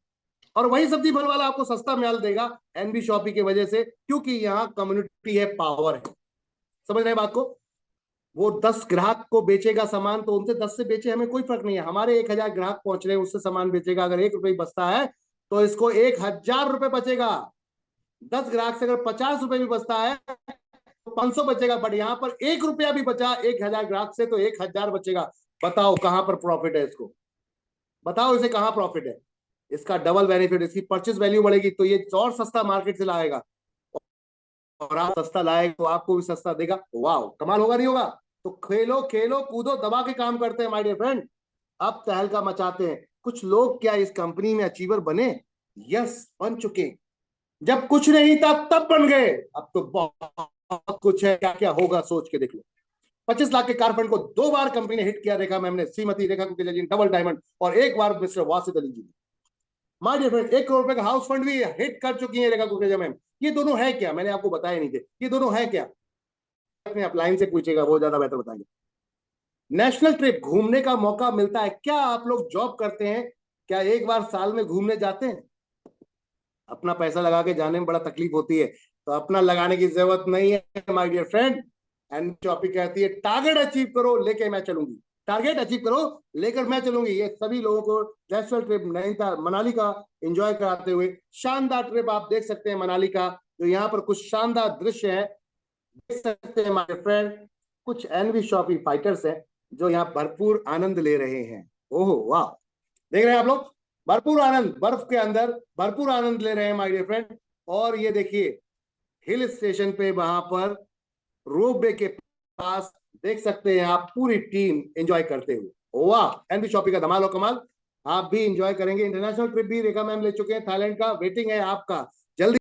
और वही सब्जी फल वाला आपको सस्ता माल देगा एनबी शॉपी की वजह से, क्योंकि यहाँ कम्युनिटी है, पावर है। समझ रहे बात को? वो 10 ग्राहक को बेचेगा सामान तो उनसे 10 से बेचे, हमें कोई फर्क नहीं है। हमारे 1000 ग्राहक पहुंच रहे हैं, उससे सामान बेचेगा, अगर 1 रुपए बचता है तो इसको 1000 रुपए बचेगा। 10 ग्राहक से अगर 50 रुपए भी बचता है तो 500 बचेगा, बट यहाँ पर 1 रुपया भी बचा 1000 ग्राहक से तो 1000 बचेगा। बताओ कहां पर प्रॉफिट है इसको? बताओ इसे कहां प्रॉफिट है? इसका डबल बेनिफिट, इसकी परचेस वैल्यू बढ़ेगी, तो ये और सस्ता मार्केट से लाएगा, और आप सस्ता लाएगा तो आपको भी सस्ता देगा। वाह, कमाल होगा नहीं होगा? तो खेलो खेलो कूदो दबा के काम करते हैं माय डियर फ्रेंड, अब तहलका मचाते हैं। कुछ लोग क्या इस कंपनी में अचीवर बने? यस, बन चुके। जब कुछ नहीं था तब बन गए, अब तो बहुत कुछ है, क्या क्या होगा सोच के देख लो। 25 लाख के कार फंड को 2 बार कंपनी ने हिट किया, रेखा मैम ने, श्रीमती रेखा कुकरेजा जी ने डबल डायमंड, और 1 बार मिस्टर वासिद अली जी ने। माय डियर फ्रेंड, 1 करोड़ रुपए का हाउस फंड भी हिट कर चुकी है रेखा कुकरेजा मैम। ये दोनों है क्या? मैंने आपको बताया नहीं थे, ये दोनों है क्या? अपने अपलाइन से पूछेगा, वो ज्यादा बेहतर बताएंगे। नेशनल ट्रिप, घूमने का मौका मिलता है। क्या आप लोग जॉब करते हैं? क्या एक बार साल में घूमने जाते हैं? अपना पैसा लगा के जाने में बड़ा तकलीफ होती है, तो अपना लगाने की जरूरत नहीं है my dear friend. And topic कहती है टारगेट अचीव करो लेके मैं चलूंगी, टारगेट अचीव करो लेकर मैं चलूंगी। ये सभी लोगों को नेशनल ट्रिप नैनीताल मनाली का एंजॉय कराते हुए, शानदार ट्रिप आप देख सकते हैं मनाली का, जो यहाँ पर कुछ शानदार दृश्य है देख सकते हैं माय फ्रेंड। कुछ एनवी शॉपी फाइटर्स हैं जो यहाँ भरपूर आनंद ले रहे हैं। ओहो वाह, देख रहे हैं आप लोग, भरपूर आनंद, बर्फ के अंदर भरपूर आनंद ले रहे हैं माय डियर फ्रेंड। और ये देखिए हिल स्टेशन पे, वहां पर रोपवे के पास देख सकते हैं आप पूरी टीम एंजॉय करते हुए। वाह, एनबी शॉपी का धमाल और कमाल। आप भी एंजॉय करेंगे। इंटरनेशनल ट्रिप भी रेखा मैम ले चुके हैं, थाईलैंड का वेटिंग है आपका, जल्दी